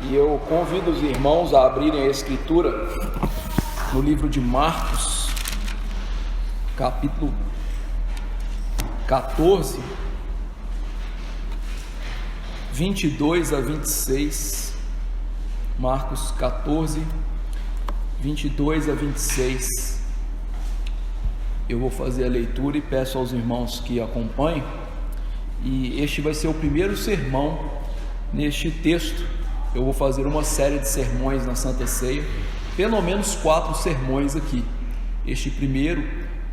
E eu convido os irmãos a abrirem a Escritura no livro de Marcos, capítulo 14, 22 a 26. Marcos 14, 22 a 26. Eu vou fazer a leitura e peço aos irmãos que acompanhem. E este vai ser o primeiro sermão neste texto. Eu vou fazer uma série de sermões na Santa Ceia, pelo menos 4 sermões aqui. Este primeiro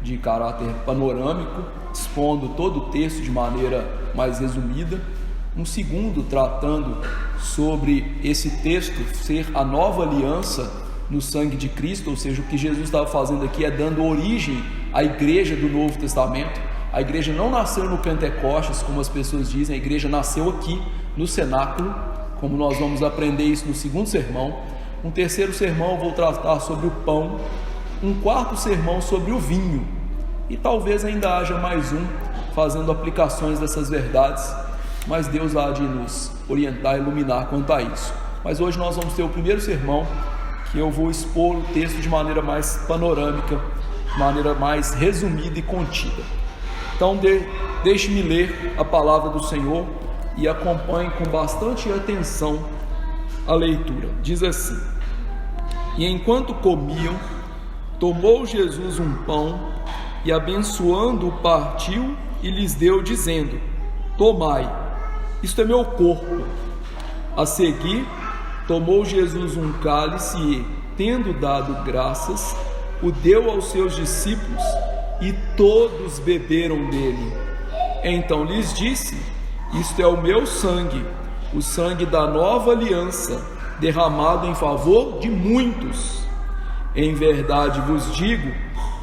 de caráter panorâmico, expondo todo o texto de maneira mais resumida. Um segundo tratando sobre esse texto ser a nova aliança no sangue de Cristo, ou seja, o que Jesus estava fazendo aqui é dando origem à igreja do Novo Testamento. A igreja não nasceu no Pentecostes, como as pessoas dizem, a igreja nasceu aqui no cenáculo, como nós vamos aprender isso no segundo sermão. Um terceiro sermão eu vou tratar sobre o pão, um quarto sermão sobre o vinho, e talvez ainda haja mais um, fazendo aplicações dessas verdades, mas Deus há de nos orientar e iluminar quanto a isso. Mas hoje nós vamos ter o primeiro sermão, que eu vou expor o texto de maneira mais panorâmica, de maneira mais resumida e contida. Então deixe-me ler a palavra do Senhor e acompanhe com bastante atenção a leitura. Diz assim: E enquanto comiam, tomou Jesus um pão e, abençoando-o, partiu e lhes deu, dizendo: Tomai, isto é meu corpo. A seguir, tomou Jesus um cálice e, tendo dado graças, o deu aos seus discípulos, e todos beberam dele. Então lhes disse: Isto é o meu sangue, o sangue da nova aliança, derramado em favor de muitos. Em verdade vos digo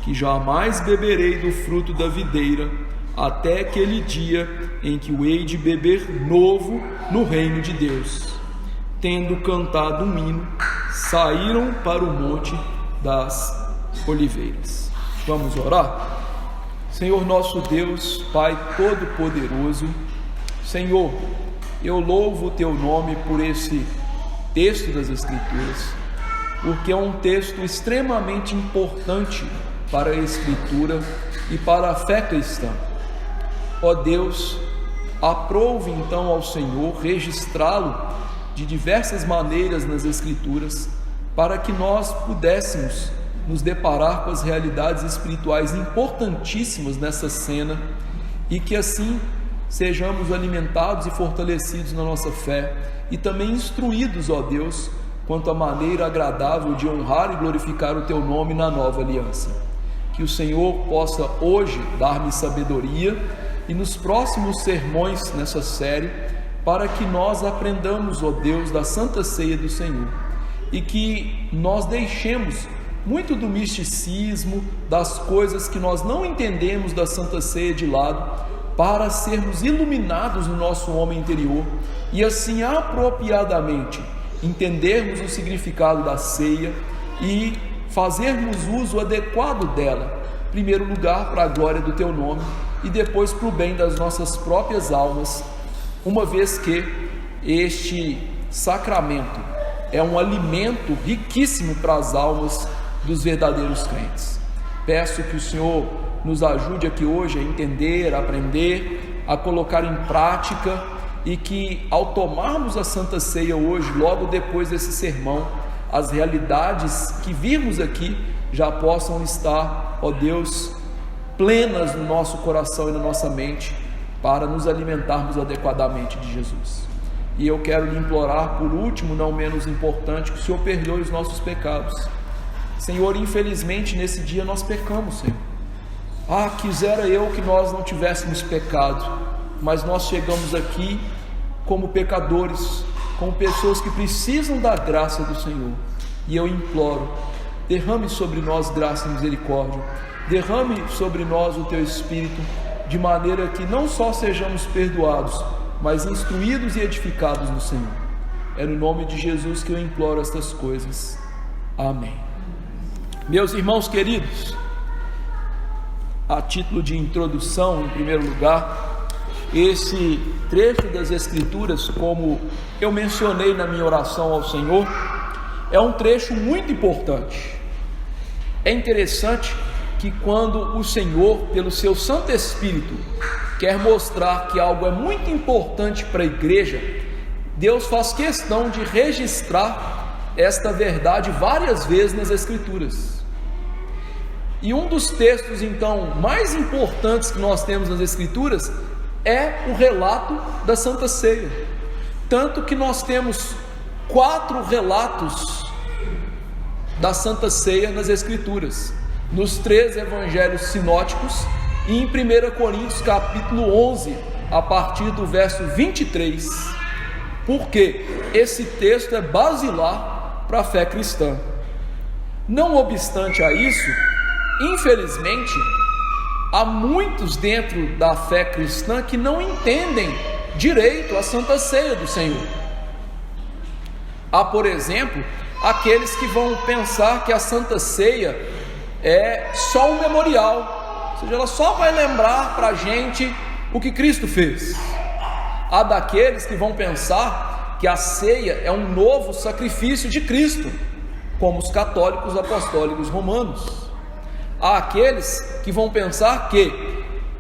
que jamais beberei do fruto da videira, até aquele dia em que o hei de beber novo no reino de Deus. Tendo cantado um hino, saíram para o monte das oliveiras. Vamos orar? Senhor nosso Deus, Pai Todo-Poderoso, Senhor, eu louvo o Teu nome por esse texto das Escrituras, porque é um texto extremamente importante para a Escritura e para a fé cristã. Ó Deus, aprove então ao Senhor registrá-lo de diversas maneiras nas Escrituras, para que nós pudéssemos nos deparar com as realidades espirituais importantíssimas nessa cena, e que assim sejamos alimentados e fortalecidos na nossa fé, e também instruídos, ó Deus, quanto à maneira agradável de honrar e glorificar o Teu nome na nova aliança. Que o Senhor possa hoje dar-me sabedoria, e nos próximos sermões nessa série, para que nós aprendamos, ó Deus, da Santa Ceia do Senhor, e que nós deixemos muito do misticismo, das coisas que nós não entendemos da Santa Ceia de lado, para sermos iluminados no nosso homem interior e assim apropriadamente entendermos o significado da ceia e fazermos uso adequado dela, em primeiro lugar para a glória do Teu nome e depois para o bem das nossas próprias almas, uma vez que este sacramento é um alimento riquíssimo para as almas dos verdadeiros crentes. Peço que o Senhor nos ajude aqui hoje a entender, a aprender, a colocar em prática, e que ao tomarmos a Santa Ceia hoje, logo depois desse sermão, as realidades que vimos aqui já possam estar, ó Deus, plenas no nosso coração e na nossa mente, para nos alimentarmos adequadamente de Jesus. E eu quero lhe implorar, por último, não menos importante, que o Senhor perdoe os nossos pecados. Senhor, infelizmente nesse dia nós pecamos, Senhor. Quisera eu que nós não tivéssemos pecado, mas nós chegamos aqui como pecadores, como pessoas que precisam da graça do Senhor, e eu imploro, derrame sobre nós graça e misericórdia, derrame sobre nós o Teu Espírito, de maneira que não só sejamos perdoados, mas instruídos e edificados no Senhor. É no nome de Jesus que eu imploro estas coisas. Amém. Meus irmãos queridos, a título de introdução, em primeiro lugar, esse trecho das Escrituras, como eu mencionei na minha oração ao Senhor, é um trecho muito importante. É interessante que quando o Senhor, pelo seu Santo Espírito, quer mostrar que algo é muito importante para a igreja, Deus faz questão de registrar esta verdade várias vezes nas Escrituras. E um dos textos, então, mais importantes que nós temos nas Escrituras é o relato da Santa Ceia. Tanto que nós temos 4 relatos da Santa Ceia nas Escrituras, nos 3 evangelhos sinóticos e em 1 Coríntios capítulo 11, a partir do verso 23, porque esse texto é basilar para a fé cristã. Não obstante a isso, infelizmente, há muitos dentro da fé cristã que não entendem direito a Santa Ceia do Senhor. Há, por exemplo, aqueles que vão pensar que a Santa Ceia é só um memorial, ou seja, ela só vai lembrar para a gente o que Cristo fez. Há daqueles que vão pensar que a ceia é um novo sacrifício de Cristo, como os católicos apostólicos romanos. Há aqueles que vão pensar que,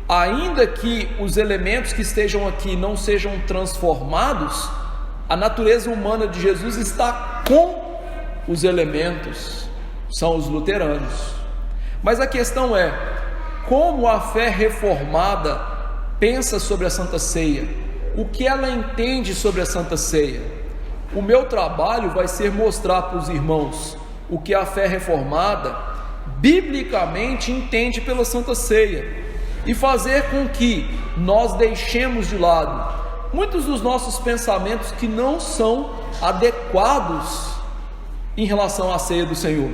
ainda que os elementos que estejam aqui não sejam transformados, a natureza humana de Jesus está com os elementos, são os luteranos. Mas a questão é, como a fé reformada pensa sobre a Santa Ceia? O que ela entende sobre a Santa Ceia? O meu trabalho vai ser mostrar para os irmãos o que a fé reformada biblicamente entende pela Santa Ceia e fazer com que nós deixemos de lado muitos dos nossos pensamentos que não são adequados em relação à ceia do Senhor.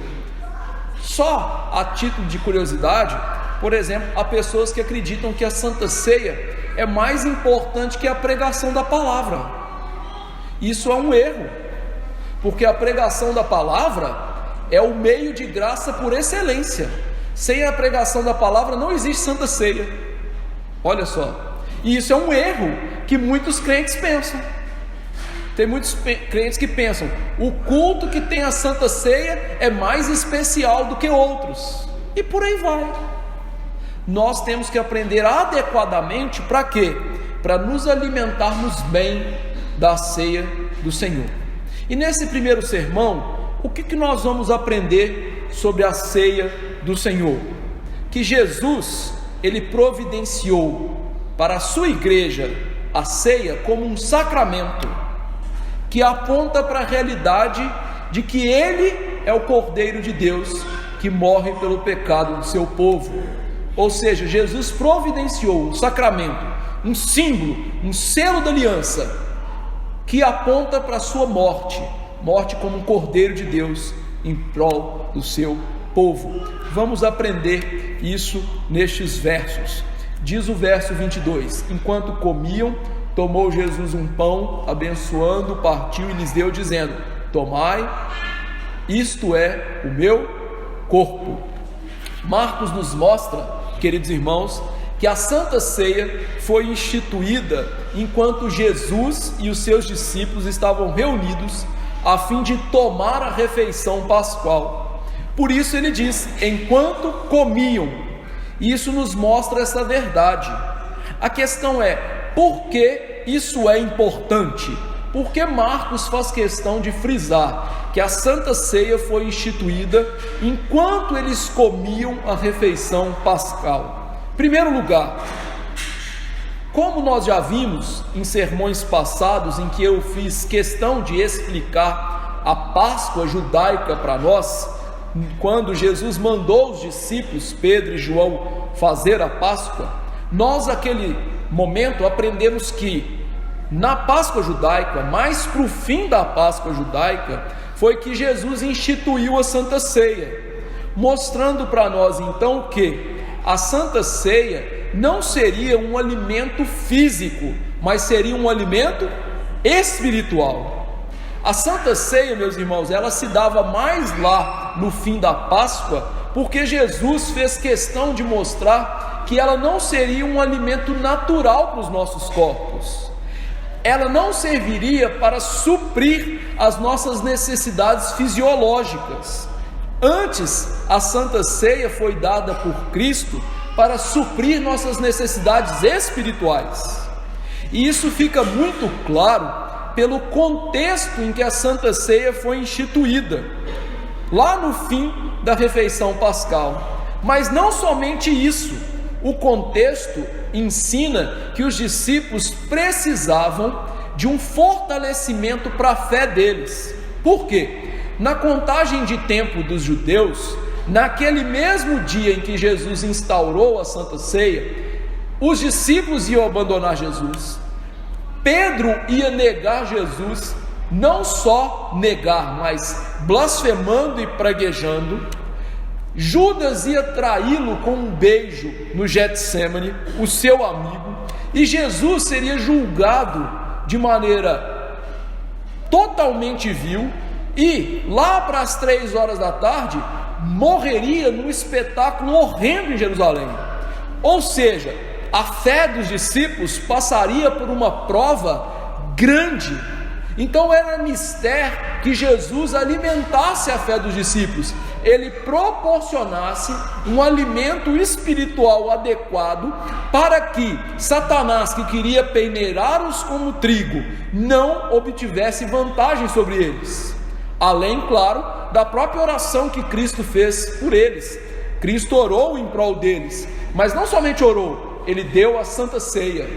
Só a título de curiosidade, por exemplo, há pessoas que acreditam que a Santa Ceia é mais importante que a pregação da palavra. Isso é um erro, porque a pregação da palavra é o meio de graça por excelência. Sem a pregação da palavra não existe Santa Ceia. Olha só, e isso é um erro que muitos crentes pensam. Tem muitos crentes que pensam, o culto que tem a Santa Ceia é mais especial do que outros, e por aí vai. Nós temos que aprender adequadamente para quê? Para nos alimentarmos bem da ceia do Senhor. E nesse primeiro sermão, o que nós vamos aprender sobre a ceia do Senhor? Que Jesus, ele providenciou para a sua igreja a ceia como um sacramento, que aponta para a realidade de que ele é o Cordeiro de Deus que morre pelo pecado do seu povo. Ou seja, Jesus providenciou um sacramento, um símbolo, um selo da aliança, que aponta para a sua morte como um Cordeiro de Deus em prol do seu povo. Vamos aprender isso nestes versos. Diz o verso 22: enquanto comiam, tomou Jesus um pão, abençoando, partiu e lhes deu, dizendo: tomai, isto é o meu corpo. Marcos nos mostra, queridos irmãos, que a Santa Ceia foi instituída enquanto Jesus e os seus discípulos estavam reunidos a fim de tomar a refeição pascual. Por isso ele diz, enquanto comiam. Isso nos mostra essa verdade. A questão é, por que isso é importante? Porque Marcos faz questão de frisar que a Santa Ceia foi instituída enquanto eles comiam a refeição pascal. Em primeiro lugar, como nós já vimos em sermões passados em que eu fiz questão de explicar a Páscoa judaica para nós, quando Jesus mandou os discípulos Pedro e João fazer a Páscoa, nós naquele momento aprendemos que na Páscoa judaica, mais para o fim da Páscoa judaica, foi que Jesus instituiu a Santa Ceia, mostrando para nós então que a Santa Ceia não seria um alimento físico, mas seria um alimento espiritual. A Santa Ceia, meus irmãos, ela se dava mais lá no fim da Páscoa, porque Jesus fez questão de mostrar que ela não seria um alimento natural para os nossos corpos. Ela não serviria para suprir as nossas necessidades fisiológicas. Antes, a Santa Ceia foi dada por Cristo para suprir nossas necessidades espirituais. E isso fica muito claro pelo contexto em que a Santa Ceia foi instituída, lá no fim da refeição pascal. Mas não somente isso, o contexto ensina que os discípulos precisavam de um fortalecimento para a fé deles. Por quê? Na contagem de tempo dos judeus, naquele mesmo dia em que Jesus instaurou a Santa Ceia, os discípulos iam abandonar Jesus. Pedro ia negar Jesus, não só negar, mas blasfemando e praguejando. Judas ia traí-lo com um beijo no Getsêmani, o seu amigo, e Jesus seria julgado de maneira totalmente vil, e lá para as 3 horas da tarde, morreria num espetáculo horrendo em Jerusalém. Ou seja, a fé dos discípulos passaria por uma prova grande. Então era mister que Jesus alimentasse a fé dos discípulos, ele proporcionasse um alimento espiritual adequado para que Satanás, que queria peneirá-los como trigo, não obtivesse vantagem sobre eles. Além, claro, da própria oração que Cristo fez por eles. Cristo orou em prol deles, mas não somente orou, ele deu a Santa Ceia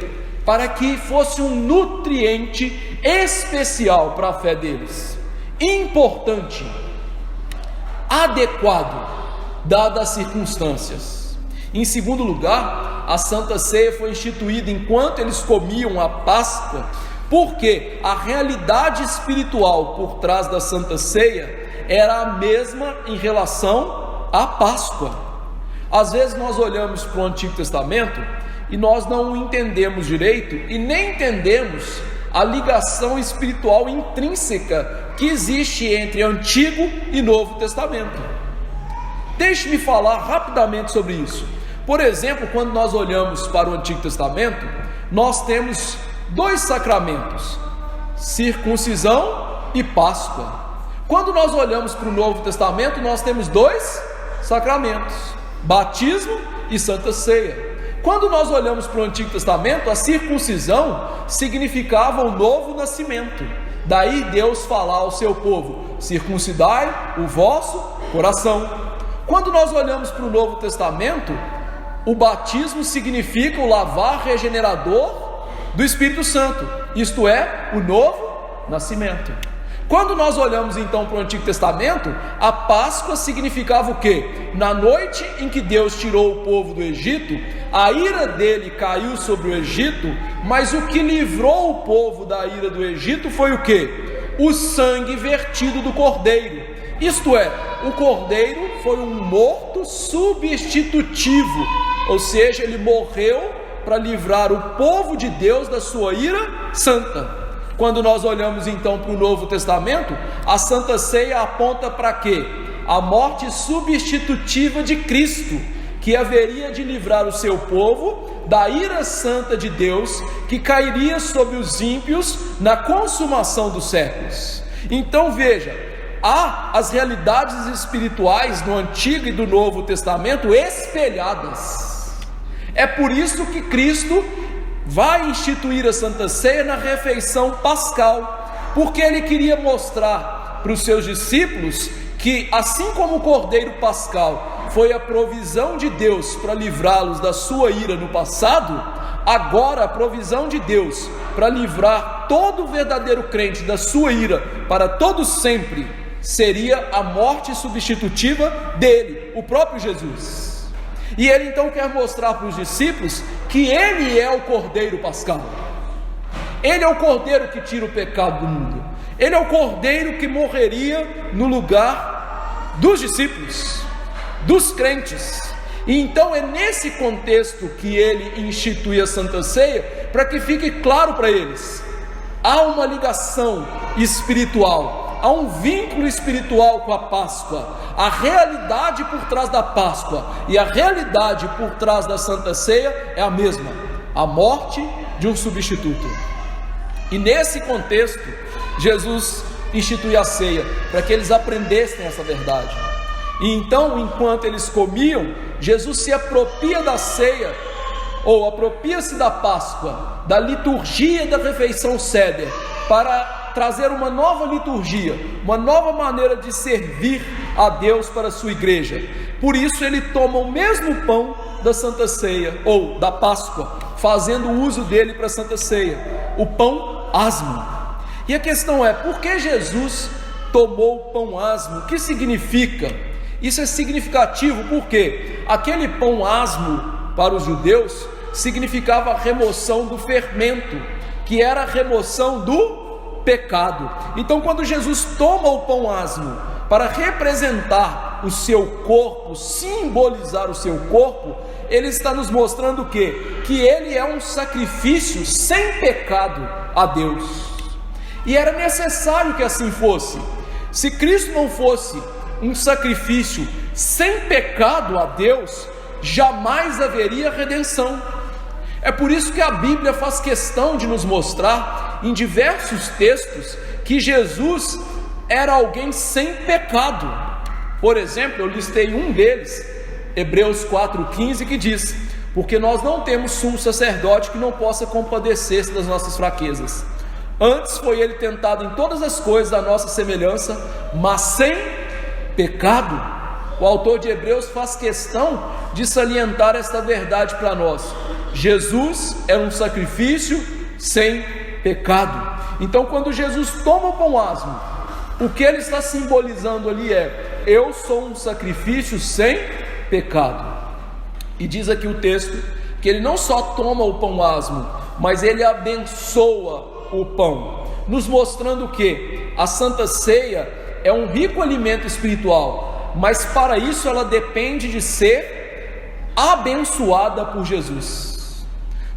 para que fosse um nutriente especial para a fé deles, importante, adequado, dadas as circunstâncias. Em segundo lugar, a Santa Ceia foi instituída enquanto eles comiam a Páscoa, porque a realidade espiritual por trás da Santa Ceia era a mesma em relação à Páscoa. Às vezes nós olhamos para o Antigo Testamento e nós não entendemos direito e nem entendemos a ligação espiritual intrínseca que existe entre Antigo e Novo Testamento. Deixe-me falar rapidamente sobre isso. Por exemplo, quando nós olhamos para o Antigo Testamento, nós temos 2 sacramentos: circuncisão e Páscoa. Quando nós olhamos para o Novo Testamento, nós temos 2 sacramentos: batismo e Santa Ceia. Quando nós olhamos para o Antigo Testamento, a circuncisão significava o novo nascimento. Daí Deus falar ao seu povo: circuncidai o vosso coração. Quando nós olhamos para o Novo Testamento, o batismo significa o lavar regenerador do Espírito Santo, isto é, o novo nascimento. Quando nós olhamos então para o Antigo Testamento, a Páscoa significava o quê? Na noite em que Deus tirou o povo do Egito, a ira dele caiu sobre o Egito, mas o que livrou o povo da ira do Egito foi o quê? O sangue vertido do cordeiro. Isto é, o cordeiro foi um morto substitutivo, ou seja, ele morreu para livrar o povo de Deus da sua ira santa. Quando nós olhamos então para o Novo Testamento, a Santa Ceia aponta para quê? A morte substitutiva de Cristo, que haveria de livrar o seu povo da ira santa de Deus, que cairia sobre os ímpios na consumação dos séculos. Então veja, há as realidades espirituais no Antigo e do Novo Testamento espelhadas. É por isso que Cristo vai instituir a Santa Ceia na refeição pascal, porque ele queria mostrar para os seus discípulos que, assim como o cordeiro pascal foi a provisão de Deus para livrá-los da sua ira no passado, agora a provisão de Deus para livrar todo verdadeiro crente da sua ira para todo sempre seria a morte substitutiva dele, o próprio Jesus. E ele então quer mostrar para os discípulos que ele é o cordeiro pascal. Ele é o cordeiro que tira o pecado do mundo. Ele é o cordeiro que morreria no lugar dos discípulos, dos crentes. E então é nesse contexto que ele institui a Santa Ceia, para que fique claro para eles: há uma ligação espiritual há um vínculo espiritual com a Páscoa. A realidade por trás da Páscoa e a realidade por trás da Santa Ceia é a mesma: a morte de um substituto. E nesse contexto, Jesus institui a ceia para que eles aprendessem essa verdade. E então, enquanto eles comiam, Jesus se apropria da ceia, ou apropria-se da Páscoa, da liturgia da refeição Seder, para trazer uma nova liturgia, uma nova maneira de servir a Deus para a sua igreja. Por isso ele toma o mesmo pão da Santa Ceia, ou da Páscoa, fazendo uso dele para a Santa Ceia, o pão asmo. E a questão é, por que Jesus tomou o pão asmo? O que significa? Isso é significativo porque aquele pão asmo para os judeus significava a remoção do fermento, que era a remoção do pecado. Então, quando Jesus toma o pão asmo para representar o seu corpo, simbolizar o seu corpo, ele está nos mostrando o quê? Que ele é um sacrifício sem pecado a Deus. E era necessário que assim fosse. Se Cristo não fosse um sacrifício sem pecado a Deus, jamais haveria redenção. É por isso que a Bíblia faz questão de nos mostrar em diversos textos que Jesus era alguém sem pecado. Por exemplo, eu listei um deles, Hebreus 4,15, que diz: porque nós não temos sumo sacerdote que não possa compadecer-se das nossas fraquezas. Antes foi ele tentado em todas as coisas à nossa semelhança, mas sem pecado. O autor de Hebreus faz questão de salientar esta verdade para nós: Jesus é um sacrifício sem pecado. Então, quando Jesus toma o pão asmo, o que ele está simbolizando ali é: eu sou um sacrifício sem pecado. E diz aqui o texto que ele não só toma o pão asmo, mas ele abençoa o pão, nos mostrando que a Santa Ceia é um rico alimento espiritual, mas para isso ela depende de ser abençoada por Jesus.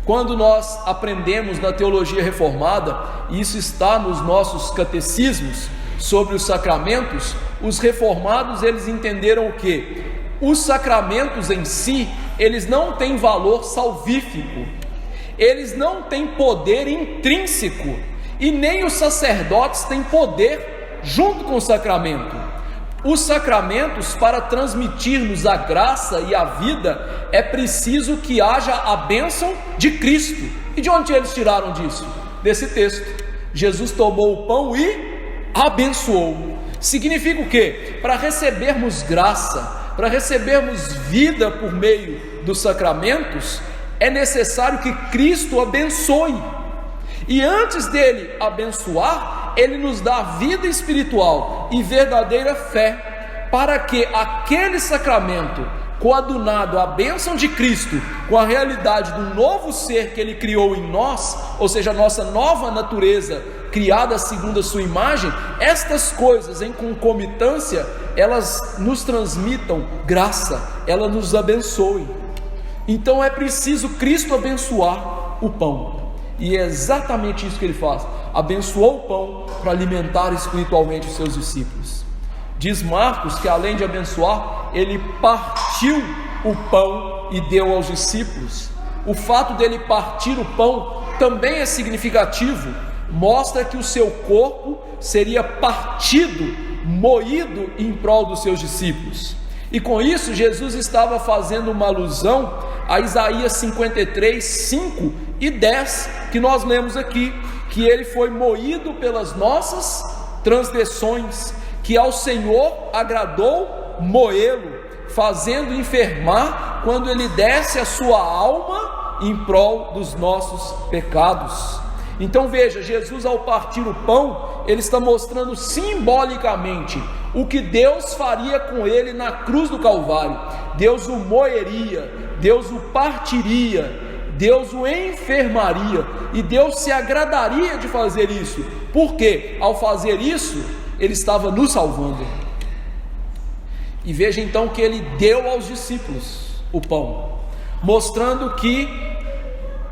Quando nós aprendemos na teologia reformada, e isso está nos nossos catecismos sobre os sacramentos, os reformados eles entenderam o que? Os sacramentos em si, eles não têm valor salvífico, eles não têm poder intrínseco, e nem os sacerdotes têm poder junto com o sacramento. Os sacramentos, para transmitir-nos a graça e a vida, é preciso que haja a bênção de Cristo. E de onde eles tiraram disso? Desse texto. Jesus tomou o pão e abençoou. Significa o quê? Para recebermos graça, para recebermos vida por meio dos sacramentos, é necessário que Cristo abençoe. E antes dele abençoar, ele nos dá vida espiritual e verdadeira fé, para que aquele sacramento, coadunado à bênção de Cristo, com a realidade do novo ser que ele criou em nós, ou seja, a nossa nova natureza, criada segundo a sua imagem, estas coisas em concomitância, elas nos transmitam graça, elas nos abençoem. Então é preciso Cristo abençoar o pão, e é exatamente isso que ele faz: abençoou o pão para alimentar espiritualmente os seus discípulos. Diz Marcos que além de abençoar, ele partiu o pão e deu aos discípulos. O fato dele partir o pão também é significativo, mostra que o seu corpo seria partido, moído em prol dos seus discípulos. E com isso Jesus estava fazendo uma alusão a Isaías 53, 5 e 10, que nós lemos aqui, que ele foi moído pelas nossas transgressões, que ao Senhor agradou moê-lo, fazendo enfermar quando ele desce a sua alma em prol dos nossos pecados. Então veja, Jesus ao partir o pão, ele está mostrando simbolicamente o que Deus faria com ele na cruz do Calvário. Deus o moeria, Deus o partiria, Deus o enfermaria, e Deus se agradaria de fazer isso, porque ao fazer isso, ele estava nos salvando. E veja então que ele deu aos discípulos o pão, mostrando que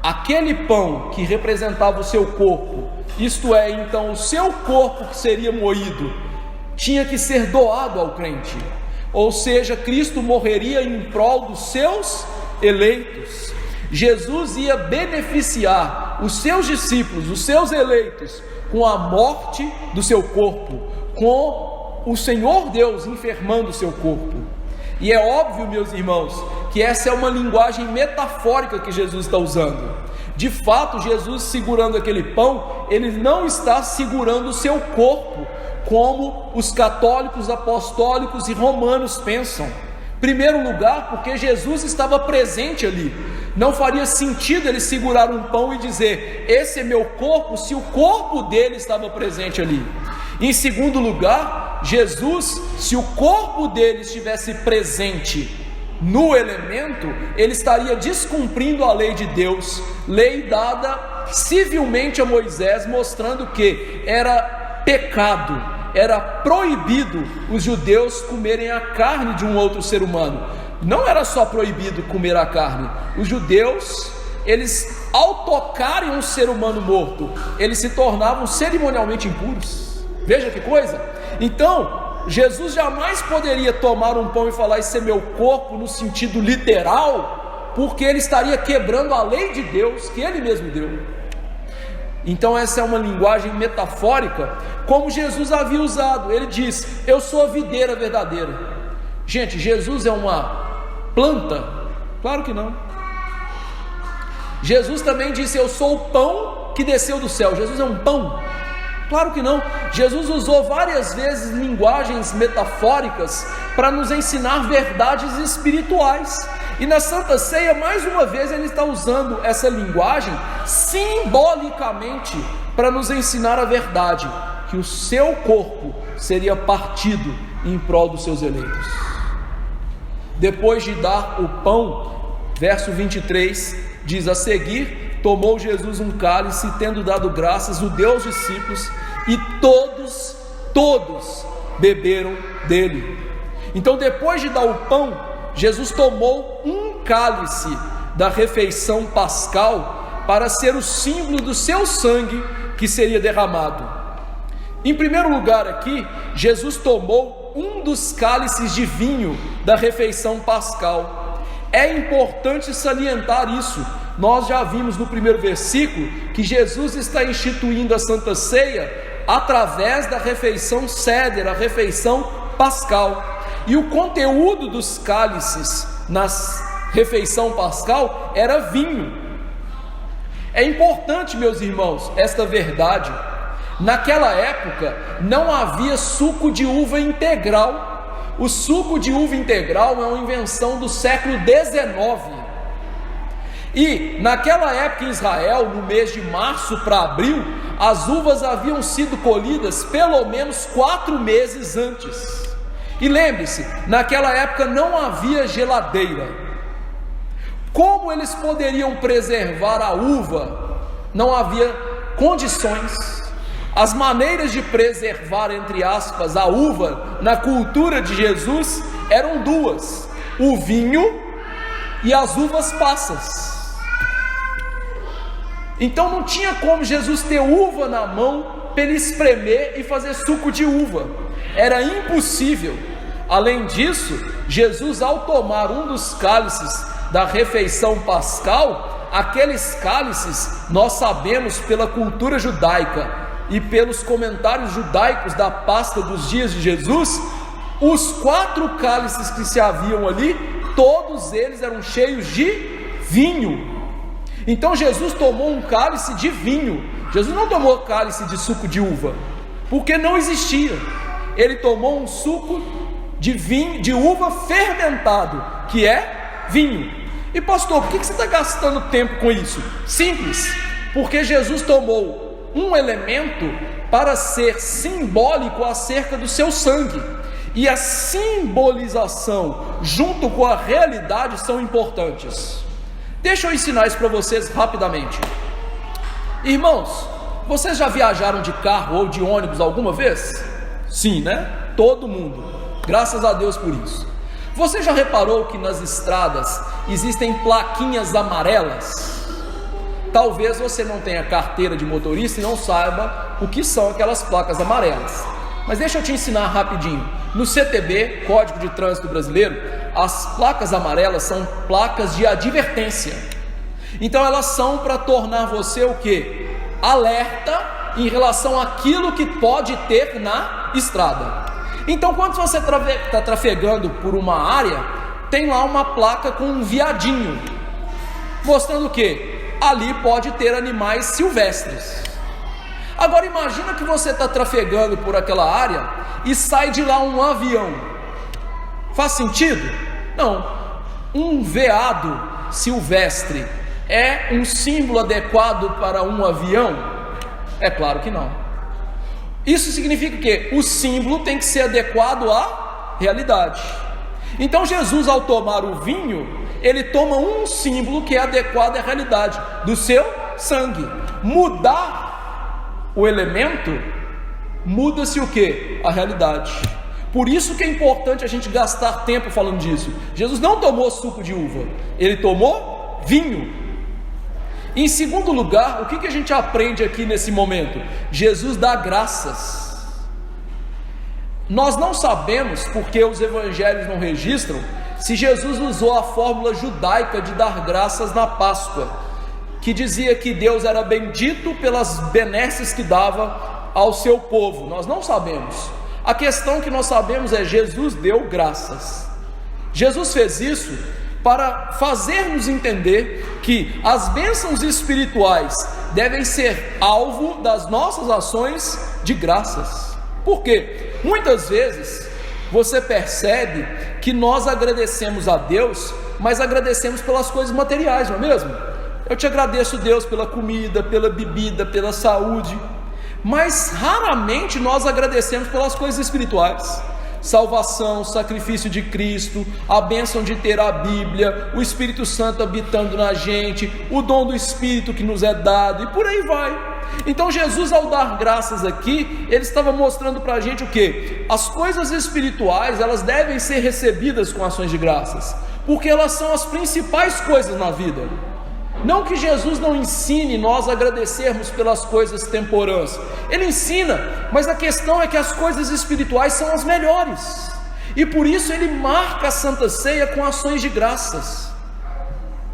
aquele pão que representava o seu corpo, isto é, então o seu corpo que seria moído, tinha que ser doado ao crente, ou seja, Cristo morreria em prol dos seus eleitos. Jesus ia beneficiar os seus discípulos, os seus eleitos, com a morte do seu corpo, com o Senhor Deus enfermando o seu corpo. E é óbvio, meus irmãos, que essa é uma linguagem metafórica que Jesus está usando. De fato, Jesus segurando aquele pão, ele não está segurando o seu corpo, como os católicos, apostólicos e romanos pensam. Em primeiro lugar, porque Jesus estava presente ali. Não faria sentido ele segurar um pão e dizer: esse é meu corpo, se o corpo dele estava presente ali. Em segundo lugar, Jesus, se o corpo dele estivesse presente no elemento, ele estaria descumprindo a lei de Deus, lei dada civilmente a Moisés, mostrando que era pecado, era proibido os judeus comerem a carne de um outro ser humano. Não era só proibido comer a carne, os judeus, eles, ao tocarem um ser humano morto, eles se tornavam cerimonialmente impuros. Veja que coisa. Então Jesus jamais poderia tomar um pão e falar: esse é meu corpo, no sentido literal, porque ele estaria quebrando a lei de Deus que ele mesmo deu. Então essa é uma linguagem metafórica, como Jesus havia usado. Ele diz: eu sou a videira verdadeira. Gente, Jesus é uma planta? Claro que não. Jesus também disse: eu sou o pão que desceu do céu. Jesus é um pão? Claro que não. Jesus usou várias vezes linguagens metafóricas para nos ensinar verdades espirituais. E na Santa Ceia, mais uma vez, ele está usando essa linguagem simbolicamente para nos ensinar a verdade, que o seu corpo seria partido em prol dos seus eleitos. Depois de dar o pão, verso 23, diz: a seguir, tomou Jesus um cálice, tendo dado graças, o deu aos discípulos, e todos beberam dele. Então, depois de dar o pão, Jesus tomou um cálice da refeição pascal, para ser o símbolo do seu sangue que seria derramado. Em primeiro lugar aqui, Jesus tomou um dos cálices de vinho da refeição pascal. É importante salientar isso. Nós já vimos no primeiro versículo que Jesus está instituindo a Santa Ceia através da refeição ceder, a refeição pascal. E o conteúdo dos cálices na refeição pascal era vinho. É importante, meus irmãos, esta verdade. Naquela época não havia suco de uva integral. O suco de uva integral é uma invenção do século XIX. E naquela época em Israel, no mês de março para abril, as uvas haviam sido colhidas pelo menos 4 meses antes. E lembre-se, naquela época não havia geladeira. Como eles poderiam preservar a uva? Não havia condições. As maneiras de preservar, entre aspas, a uva na cultura de Jesus eram duas: o vinho e as uvas passas. Então não tinha como Jesus ter uva na mão para ele espremer e fazer suco de uva. Era impossível. Além disso, Jesus, ao tomar um dos cálices da refeição pascal, aqueles cálices, nós sabemos pela cultura judaica e pelos comentários judaicos da Páscoa dos dias de Jesus, os 4 cálices que se haviam ali, todos eles eram cheios de vinho. Então Jesus tomou um cálice de vinho. Jesus não tomou cálice de suco de uva, porque não existia. Ele tomou um suco de vinho, de uva fermentado, que é vinho. E pastor, por que você está gastando tempo com isso? Simples, porque Jesus tomou um elemento para ser simbólico acerca do seu sangue, e a simbolização junto com a realidade são importantes. Deixa eu ensinar isso para vocês rapidamente. Irmãos, vocês já viajaram de carro ou de ônibus alguma vez? Sim, né? Todo mundo. Graças a Deus por isso. Você já reparou que nas estradas existem plaquinhas amarelas? talvez você não tenha carteira de motorista e não saiba o que são aquelas placas amarelas. Mas deixa eu te ensinar rapidinho. No CTB, Código de Trânsito Brasileiro, as placas amarelas são placas de advertência. Então elas são para tornar você o quê? Alerta em relação àquilo que pode ter na estrada. Então quando você está trafegando por uma área, tem lá uma placa com um viadinho, mostrando o quê? Ali pode ter animais silvestres. Agora imagina que você está trafegando por aquela área e sai de lá um avião. Faz sentido? Não. Um veado silvestre é um símbolo adequado para um avião? É claro que não. Isso significa que o símbolo tem que ser adequado à realidade. Então Jesus, ao tomar o vinho, ele toma um símbolo que é adequado à realidade do seu sangue. Mudar o elemento, muda-se o que? A realidade. Por isso que é importante a gente gastar tempo falando disso. Jesus não tomou suco de uva, ele tomou vinho. Em segundo lugar, o que a gente aprende aqui nesse momento? Jesus dá graças. Nós não sabemos, porque os evangelhos não registram, se Jesus usou a fórmula judaica de dar graças na Páscoa, que dizia que Deus era bendito pelas benesses que dava ao seu povo. Nós não sabemos. A questão que nós sabemos é: Jesus deu graças. Jesus fez isso para fazer-nos entender que as bênçãos espirituais devem ser alvo das nossas ações de graças. Por quê? Muitas vezes você percebe que nós agradecemos a Deus, mas agradecemos pelas coisas materiais, não é mesmo? Eu te agradeço, Deus, pela comida, pela bebida, pela saúde, mas raramente nós agradecemos pelas coisas espirituais. Salvação, sacrifício de Cristo, a bênção de ter a Bíblia, o Espírito Santo habitando na gente, o dom do Espírito que nos é dado, e por aí vai. Então Jesus, ao dar graças aqui, ele estava mostrando para a gente o que? As coisas espirituais, elas devem ser recebidas com ações de graças, porque elas são as principais coisas na vida. Não que Jesus não ensine nós a agradecermos pelas coisas temporãs, ele ensina, mas a questão é que as coisas espirituais são as melhores, e por isso ele marca a Santa Ceia com ações de graças,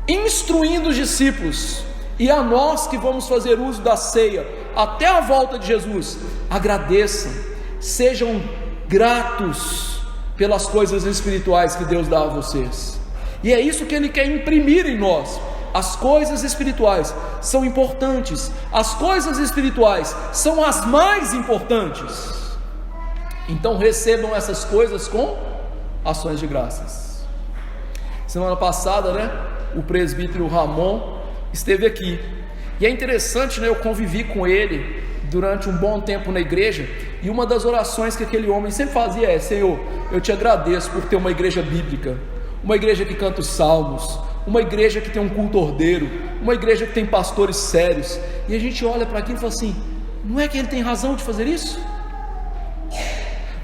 instruindo os discípulos, e a nós que vamos fazer uso da ceia até a volta de Jesus: agradeçam, sejam gratos pelas coisas espirituais que Deus dá a vocês. E é isso que ele quer imprimir em nós. As coisas espirituais são importantes, as coisas espirituais são as mais importantes. Então recebam essas coisas com ações de graças. Semana passada, o presbítero Ramon esteve aqui, e é interessante, eu convivi com ele durante um bom tempo na igreja, e uma das orações que aquele homem sempre fazia é: Senhor, eu te agradeço por ter uma igreja bíblica, uma igreja que canta os salmos, uma igreja que tem um culto ordeiro, uma igreja que tem pastores sérios. E a gente olha para aquilo e fala assim: não é que ele tem razão de fazer isso?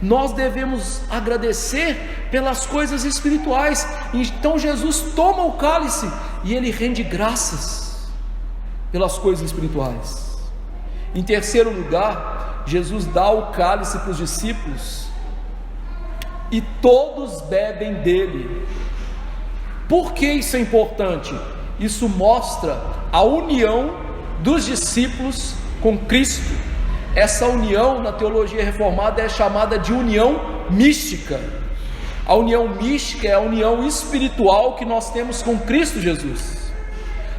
Nós devemos agradecer pelas coisas espirituais. Então Jesus toma o cálice e ele rende graças pelas coisas espirituais. Em terceiro lugar, Jesus dá o cálice para os discípulos e todos bebem dele. Por que isso é importante? Isso mostra a união dos discípulos com Cristo. Essa união na teologia reformada é chamada de união mística. A união mística é a união espiritual que nós temos com Cristo Jesus.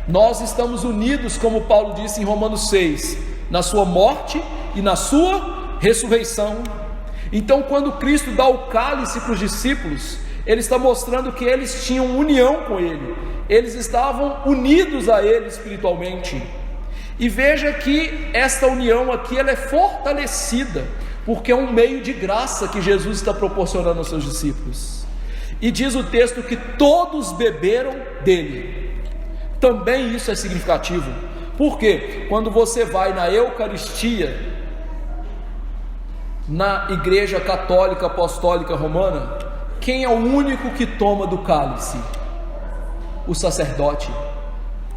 Nós estamos unidos, como Paulo disse em Romanos 6, na sua morte e na sua ressurreição. Então, quando Cristo dá o cálice para os discípulos, ele está mostrando que eles tinham união com ele, eles estavam unidos a ele espiritualmente. E veja que esta união aqui, ela é fortalecida, porque é um meio de graça que Jesus está proporcionando aos seus discípulos. E diz o texto que todos beberam dele. Também isso é significativo, porque quando você vai na Eucaristia, na Igreja Católica Apostólica Romana, quem é o único que toma do cálice? O sacerdote.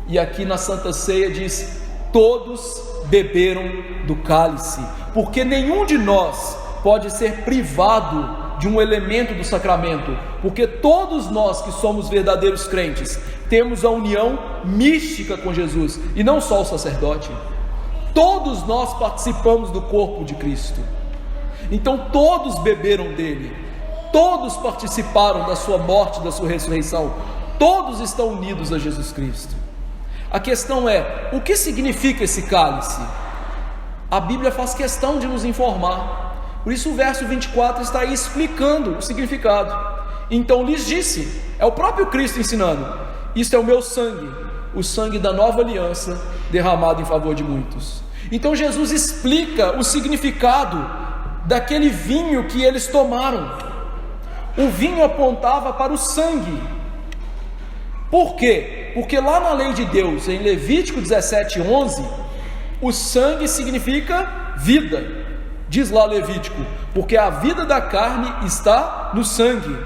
E aqui na Santa Ceia diz: todos beberam do cálice, porque nenhum de nós pode ser privado de um elemento do sacramento, porque todos nós que somos verdadeiros crentes temos a união mística com Jesus, e não só o sacerdote. Todos nós participamos do corpo de Cristo. Então todos beberam dele, todos participaram da sua morte, da sua ressurreição, todos estão unidos a Jesus Cristo. A questão é: o que significa esse cálice? A Bíblia faz questão de nos informar. Por isso o verso 24 está aí explicando o significado. Então lhes disse, é o próprio Cristo ensinando: isto é o meu sangue, o sangue da nova aliança, derramado em favor de muitos. Então Jesus explica o significado daquele vinho que eles tomaram. O vinho apontava para o sangue. Por quê? Porque lá na lei de Deus, em Levítico 17:11, o sangue significa vida. Diz lá Levítico: porque a vida da carne está no sangue,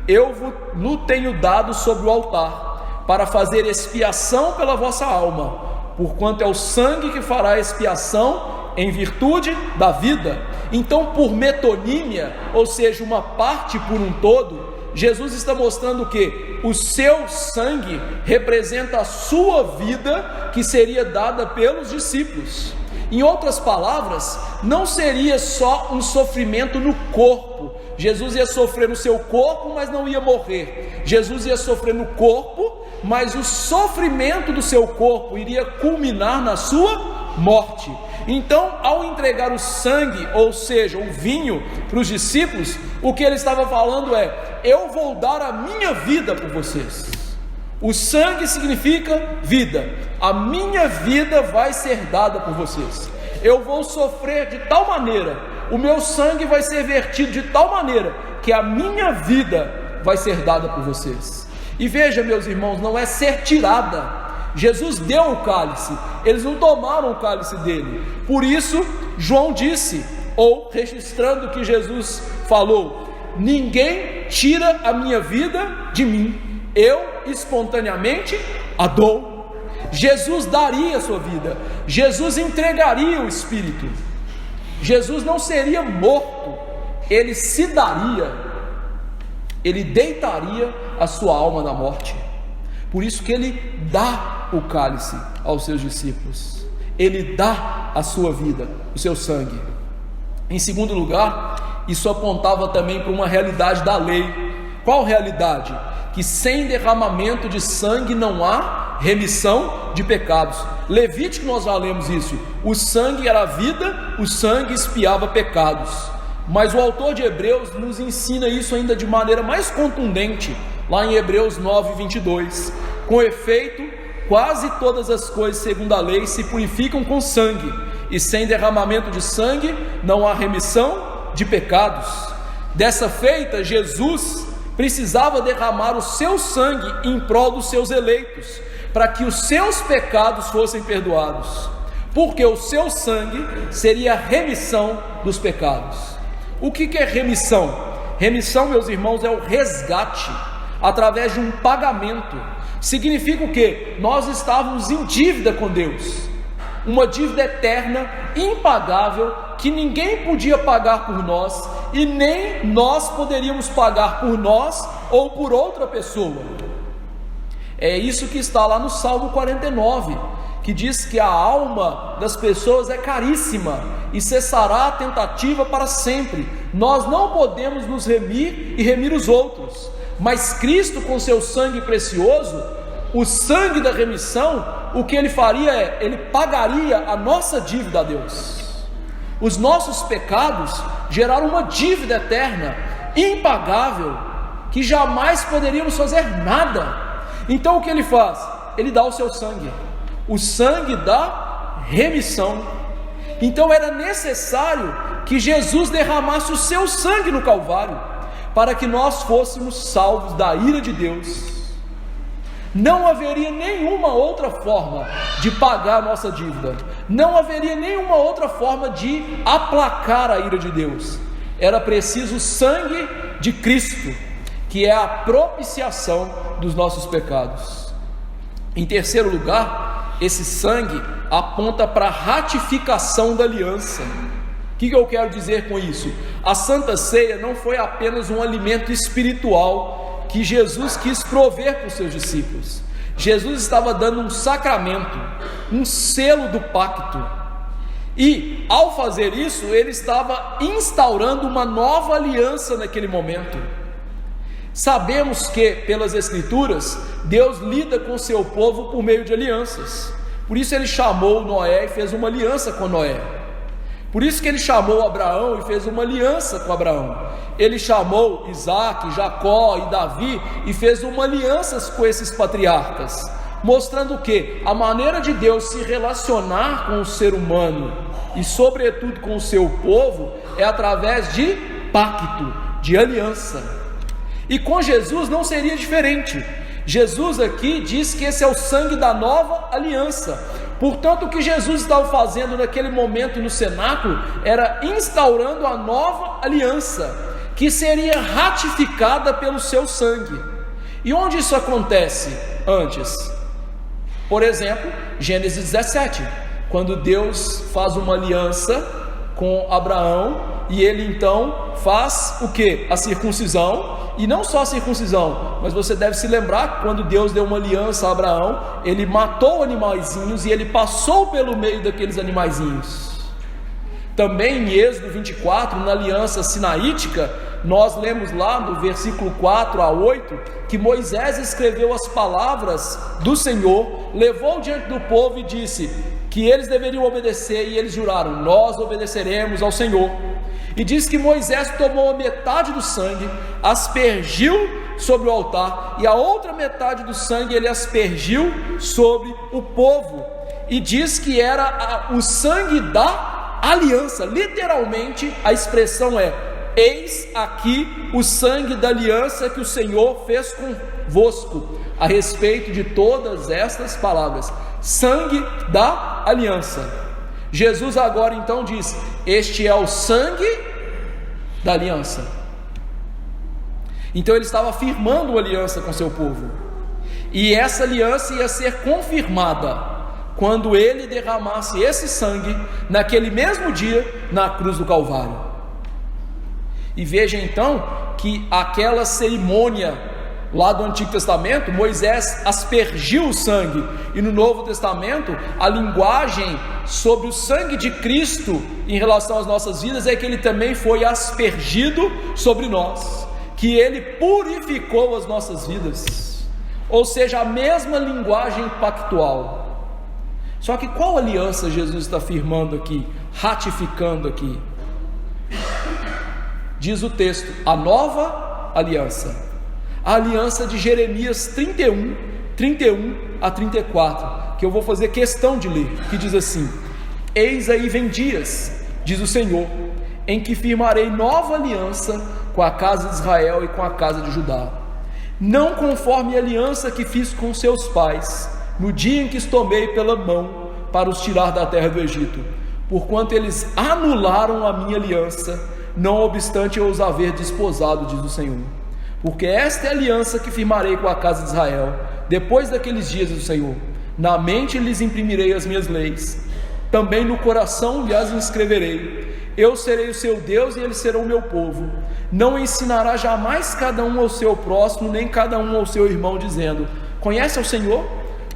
eu vos tenho dado sobre o altar, para fazer expiação pela vossa alma, porquanto é o sangue que fará expiação em virtude da vida. Então, por metonímia, ou seja, uma parte por um todo, Jesus está mostrando que o seu sangue representa a sua vida, que seria dada pelos discípulos. Em outras palavras, não seria só um sofrimento no corpo. Jesus ia sofrer no seu corpo, mas não ia morrer. Jesus ia sofrer no corpo, mas o sofrimento do seu corpo iria culminar na sua morte. Então, ao entregar o sangue, ou seja, o vinho, para os discípulos, o que ele estava falando é: eu vou dar a minha vida por vocês. O sangue significa vida. A minha vida vai ser dada por vocês. Eu vou sofrer de tal maneira, o meu sangue vai ser vertido de tal maneira, que a minha vida vai ser dada por vocês. E veja, meus irmãos, não é ser tirada. Jesus deu o cálice, eles não tomaram o cálice dele. Por isso, João disse, ou registrando que Jesus falou: ninguém tira a minha vida de mim, eu espontaneamente a dou. Jesus daria a sua vida, Jesus entregaria o Espírito. Jesus não seria morto, ele se daria, ele deitaria a sua alma na morte. Por isso que ele dá o cálice aos seus discípulos, ele dá a sua vida, o seu sangue. Em segundo lugar, isso apontava também para uma realidade da lei. Qual realidade? Que sem derramamento de sangue não há remissão de pecados. Levítico, nós já lemos isso: o sangue era vida, o sangue expiava pecados. Mas o autor de Hebreus nos ensina isso ainda de maneira mais contundente, lá em Hebreus 9:22. Com efeito, quase todas as coisas segundo a lei se purificam com sangue, e sem derramamento de sangue não há remissão de pecados. Dessa feita, Jesus precisava derramar o seu sangue em prol dos seus eleitos, para que os seus pecados fossem perdoados, porque o seu sangue seria a remissão dos pecados. O que é remissão? Remissão, meus irmãos, é o resgate através de um pagamento. Significa o quê? Nós estávamos em dívida com Deus, uma dívida eterna, impagável, que ninguém podia pagar por nós, e nem nós poderíamos pagar por nós ou por outra pessoa. É isso que está lá no Salmo 49, que diz que a alma das pessoas é caríssima e cessará a tentativa para sempre. Nós não podemos nos remir e remir os outros, mas Cristo, com seu sangue precioso, o sangue da remissão, o que ele faria é, ele pagaria a nossa dívida a Deus. Os nossos pecados geraram uma dívida eterna, impagável, que jamais poderíamos fazer nada. Então o que ele faz? Ele dá o seu sangue, o sangue da remissão. Então era necessário que Jesus derramasse o seu sangue no Calvário, para que nós fôssemos salvos da ira de Deus. Não haveria nenhuma outra forma de pagar a nossa dívida, não haveria nenhuma outra forma de aplacar a ira de Deus. Era preciso o sangue de Cristo, que é a propiciação dos nossos pecados. Em terceiro lugar, esse sangue aponta para a ratificação da aliança. O que eu quero dizer com isso? A Santa Ceia não foi apenas um alimento espiritual que Jesus quis prover para os seus discípulos. Jesus estava dando um sacramento, um selo do pacto. E ao fazer isso, ele estava instaurando uma nova aliança naquele momento. Sabemos que, pelas Escrituras, Deus lida com o seu povo por meio de alianças. Por isso ele chamou Noé e fez uma aliança com Noé. Por isso que ele chamou Abraão e fez uma aliança com Abraão. Ele chamou Isaac, Jacó e Davi e fez uma aliança com esses patriarcas, mostrando que a maneira de Deus se relacionar com o ser humano e sobretudo com o seu povo é através de pacto, de aliança. E com Jesus não seria diferente. Jesus aqui diz que esse é o sangue da nova aliança. Portanto, o que Jesus estava fazendo naquele momento no cenáculo era instaurando a nova aliança, que seria ratificada pelo seu sangue. E onde isso acontece antes? Por exemplo, Gênesis 17, quando Deus faz uma aliança com Abraão, e ele então faz o que? A circuncisão. E não só a circuncisão, mas você deve se lembrar que quando Deus deu uma aliança a Abraão, ele matou animaizinhos e ele passou pelo meio daqueles animaizinhos. Também em Êxodo 24, na aliança sinaítica, nós lemos lá no versículo 4 a 8, que Moisés escreveu as palavras do Senhor, levou diante do povo e disse que eles deveriam obedecer, e eles juraram: nós obedeceremos ao Senhor. E diz que Moisés tomou a metade do sangue, aspergiu sobre o altar, e a outra metade do sangue ele aspergiu sobre o povo, e diz que era o sangue da aliança. Literalmente a expressão é: eis aqui o sangue da aliança que o Senhor fez convosco, a respeito de todas estas palavras, sangue da aliança. Jesus agora então diz: este é o sangue da aliança. Então ele estava firmando uma aliança com seu povo, e essa aliança ia ser confirmada quando ele derramasse esse sangue naquele mesmo dia na cruz do Calvário. E veja então que aquela cerimônia lá do Antigo Testamento, Moisés aspergiu o sangue, e no Novo Testamento a linguagem sobre o sangue de Cristo em relação às nossas vidas é que ele também foi aspergido sobre nós, que ele purificou as nossas vidas, ou seja, a mesma linguagem pactual. Só que qual aliança Jesus está firmando aqui, ratificando aqui? Diz o texto: a nova aliança, a aliança de Jeremias 31 a 34, que eu vou fazer questão de ler, que diz assim: eis aí vem dias, diz o Senhor, em que firmarei nova aliança com a casa de Israel e com a casa de Judá, não conforme a aliança que fiz com seus pais, no dia em que os tomei pela mão para os tirar da terra do Egito, porquanto eles anularam a minha aliança, não obstante eu os haver desposado, diz o Senhor. Porque esta é a aliança que firmarei com a casa de Israel, depois daqueles dias, diz o Senhor. Na mente lhes imprimirei as minhas leis, também no coração lhes inscreverei. Eu serei o seu Deus e eles serão o meu povo. Não ensinará jamais cada um ao seu próximo, nem cada um ao seu irmão, dizendo: conhece ao Senhor?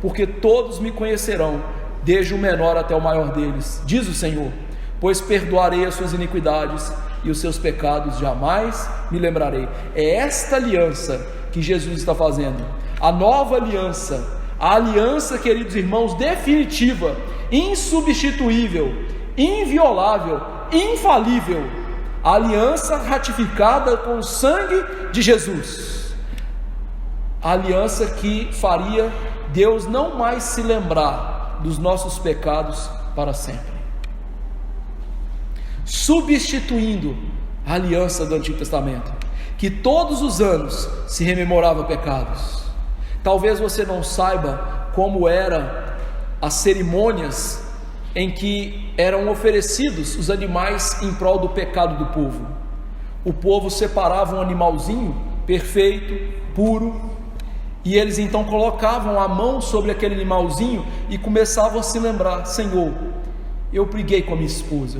Porque todos me conhecerão, desde o menor até o maior deles, diz o Senhor. Pois perdoarei as suas iniquidades, e os seus pecados jamais me lembrarei. É esta aliança que Jesus está fazendo, a nova aliança, a aliança, queridos irmãos, definitiva, insubstituível, inviolável, infalível, a aliança ratificada com o sangue de Jesus, a aliança que faria Deus não mais se lembrar dos nossos pecados para sempre, substituindo a aliança do Antigo Testamento, que todos os anos se rememorava pecados. Talvez você não saiba como eram as cerimônias em que eram oferecidos os animais em prol do pecado do povo. O povo separava um animalzinho perfeito, puro, E eles então colocavam a mão sobre aquele animalzinho e começavam a se lembrar: Senhor, eu briguei com a minha esposa,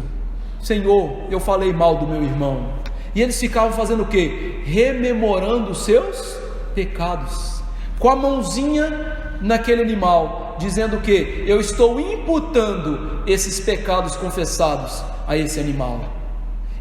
Senhor, eu falei mal do meu irmão. E eles ficavam fazendo o quê? Rememorando os seus pecados, com a mãozinha naquele animal, dizendo que eu estou imputando esses pecados confessados a esse animal.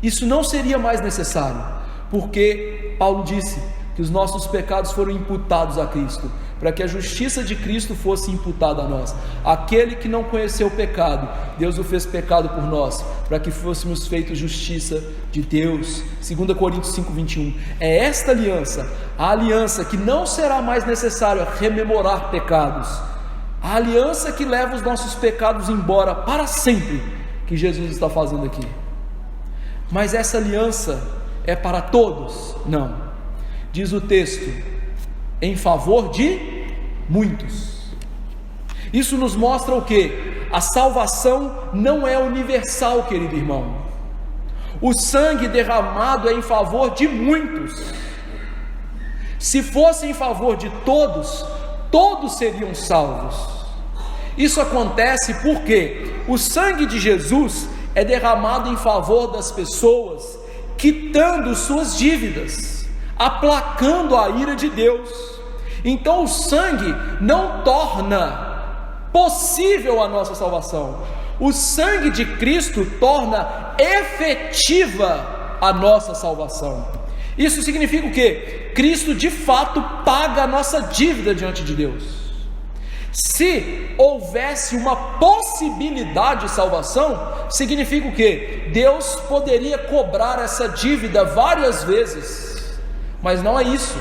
Isso não seria mais necessário, porque Paulo disse que os nossos pecados foram imputados a Cristo, para que a justiça de Cristo fosse imputada a nós. Aquele que não conheceu o pecado, Deus o fez pecado por nós, para que fôssemos feitos justiça de Deus. 2 Coríntios 5:21. É esta aliança, a aliança que não será mais necessário rememorar pecados, a aliança que leva os nossos pecados embora para sempre, que Jesus está fazendo aqui. Mas essa aliança é para todos? Não. Diz o texto: em favor de muitos. Isso nos mostra o que? A salvação não é universal, querido irmão. O sangue derramado é em favor de muitos. Se fosse em favor de todos, todos seriam salvos. Isso acontece porque o sangue de Jesus é derramado em favor das pessoas, quitando suas dívidas, aplacando a ira de Deus. Então o sangue não torna possível a nossa salvação. O sangue de Cristo torna efetiva a nossa salvação. Isso significa o quê? Cristo de fato paga a nossa dívida diante de Deus. Se houvesse uma possibilidade de salvação, significa o quê? Deus poderia cobrar essa dívida várias vezes, mas não é isso.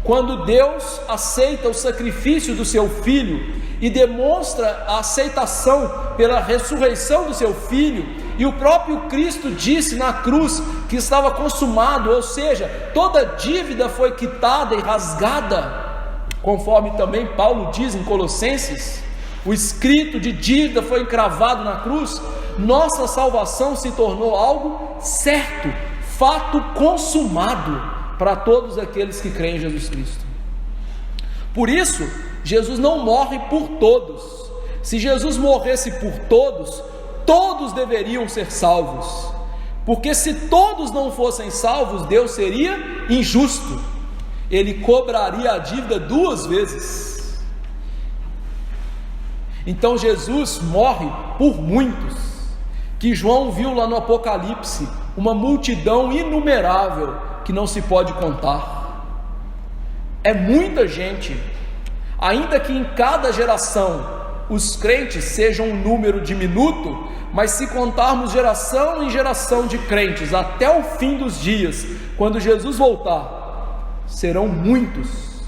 Quando Deus aceita o sacrifício do seu Filho e demonstra a aceitação pela ressurreição do seu Filho, e o próprio Cristo disse na cruz que estava consumado, ou seja, toda dívida foi quitada e rasgada, conforme também Paulo diz em Colossenses, o escrito de dívida foi encravado na cruz. Nossa salvação se tornou algo certo, fato consumado para todos aqueles que creem em Jesus Cristo. Por isso, Jesus não morre por todos. Se Jesus morresse por todos, todos deveriam ser salvos, porque se todos não fossem salvos, Deus seria injusto, Ele cobraria a dívida duas vezes. Então Jesus morre por muitos, que João viu lá no Apocalipse, uma multidão inumerável, que não se pode contar. É muita gente, ainda que em cada geração os crentes sejam um número diminuto, mas se contarmos geração em geração de crentes até o fim dos dias, quando Jesus voltar, serão muitos,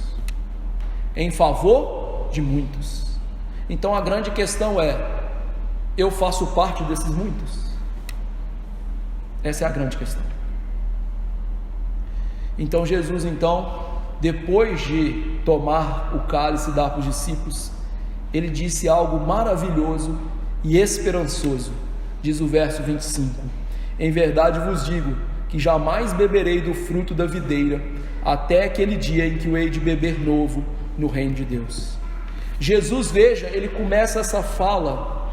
em favor de muitos. Então a grande questão é: eu faço parte desses muitos? Essa é a grande questão. Então Jesus, depois de tomar o cálice e dar para os discípulos, Ele disse algo maravilhoso e esperançoso. Diz o verso 25: em verdade vos digo que jamais beberei do fruto da videira, até aquele dia em que eu hei de beber novo no reino de Deus. Jesus, veja, Ele começa essa fala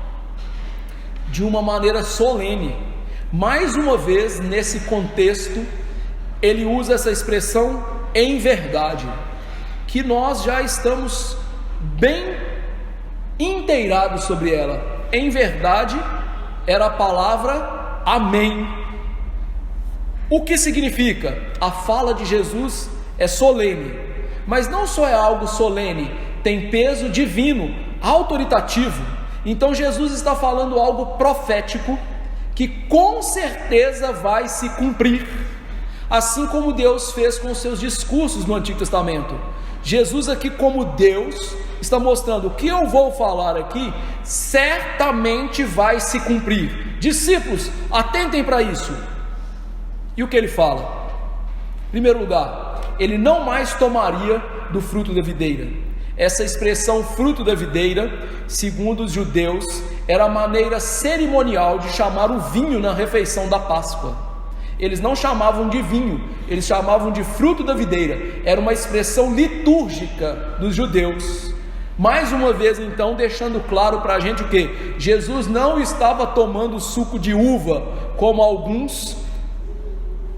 de uma maneira solene. Mais uma vez, nesse contexto, Ele usa essa expressão em verdade, que nós já estamos bem inteirados sobre ela. Em verdade era a palavra amém. O que significa? A fala de Jesus é solene, mas não só é algo solene, tem peso divino, autoritativo. Então Jesus está falando algo profético, que com certeza vai se cumprir, assim como Deus fez com os seus discursos no Antigo Testamento. Jesus aqui, como Deus, está mostrando: o que eu vou falar aqui certamente vai se cumprir. Discípulos, atentem para isso. E o que ele fala? Em primeiro lugar, ele não mais tomaria do fruto da videira. Essa expressão fruto da videira, segundo os judeus, era a maneira cerimonial de chamar o vinho na refeição da Páscoa. Eles não chamavam de vinho, eles chamavam de fruto da videira. Era uma expressão litúrgica dos judeus. Mais uma vez então, deixando claro para a gente o que? Jesus não estava tomando suco de uva, como alguns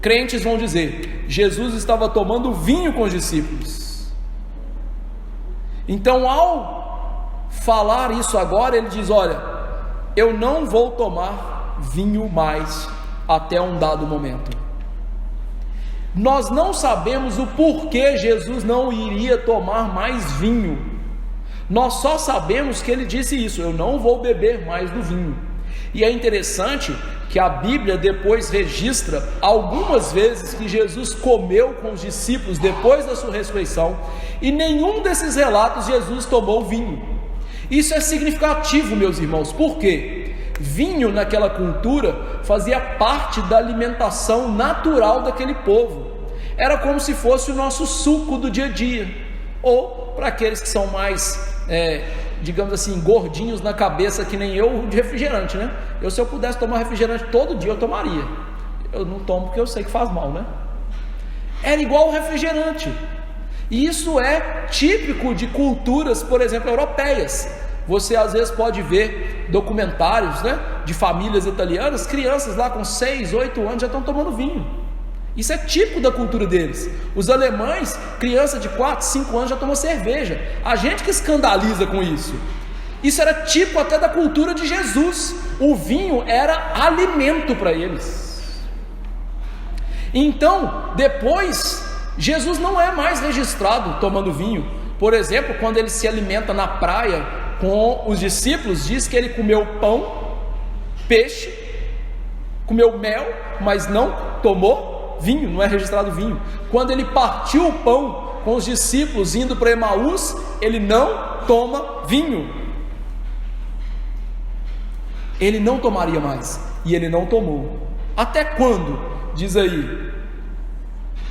crentes vão dizer. Jesus estava tomando vinho com os discípulos. Então, ao falar isso agora, ele diz: olha, eu não vou tomar vinho mais até um dado momento. Nós não sabemos o porquê Jesus não iria tomar mais vinho. Nós só sabemos que ele disse isso: eu não vou beber mais do vinho. E é interessante que a Bíblia depois registra algumas vezes que Jesus comeu com os discípulos depois da sua ressurreição, e nenhum desses relatos Jesus tomou vinho. Isso é significativo, meus irmãos. Por quê? Vinho naquela cultura fazia parte da alimentação natural daquele povo. Era como se fosse o nosso suco do dia a dia, ou para aqueles que são mais digamos assim, gordinhos na cabeça, que nem eu, de refrigerante, né? Se eu pudesse tomar refrigerante todo dia, eu tomaria. Eu não tomo porque eu sei que faz mal, né? Era igual o refrigerante. E isso é típico de culturas, por exemplo, europeias. Você às vezes pode ver documentários, né, de famílias italianas, crianças lá com 6, 8 anos já estão tomando vinho. Isso é típico da cultura deles. Os alemães, criança de 4, 5 anos já toma cerveja. A gente que escandaliza com isso. Isso era típico até da cultura de Jesus. O vinho era alimento para eles. Então, depois, Jesus não é mais registrado tomando vinho. Por exemplo, quando ele se alimenta na praia com os discípulos, diz que ele comeu pão, peixe, comeu mel, mas não tomou vinho, não é registrado vinho. Quando ele partiu o pão com os discípulos indo para Emaús, ele não toma vinho. Ele não tomaria mais, e ele não tomou. Até quando? Diz aí: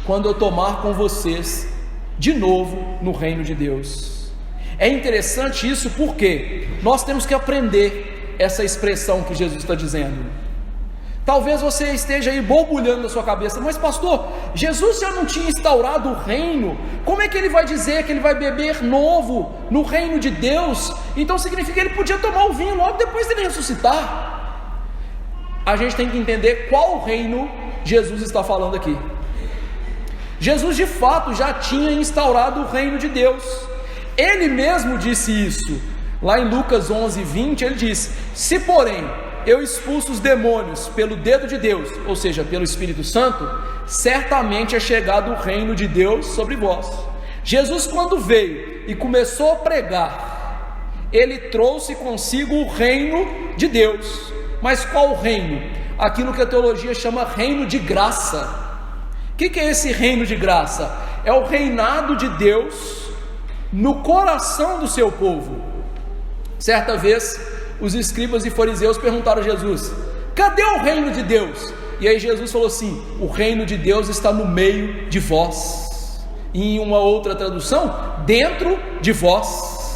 quando eu tomar com vocês de novo no reino de Deus. É interessante isso, porque nós temos que aprender essa expressão que Jesus está dizendo. Talvez você esteja aí borbulhando na sua cabeça: mas pastor, Jesus já não tinha instaurado o reino? Como é que ele vai dizer que ele vai beber novo no reino de Deus? Então significa que ele podia tomar o vinho logo depois dele ressuscitar. A gente tem que entender qual reino Jesus está falando aqui. Jesus de fato já tinha instaurado o reino de Deus. Ele mesmo disse isso. Lá em Lucas 11:20 ele diz: se porém eu expulso os demônios pelo dedo de Deus, ou seja, pelo Espírito Santo, certamente é chegado o reino de Deus sobre vós. Jesus, quando veio e começou a pregar, ele trouxe consigo o reino de Deus. Mas qual reino? Aquilo que a teologia chama reino de graça. O que é esse reino de graça? É o reinado de Deus no coração do seu povo. Certa vez, os escribas e fariseus perguntaram a Jesus: cadê o reino de Deus? E aí Jesus falou assim: o reino de Deus está no meio de vós. E em uma outra tradução, dentro de vós.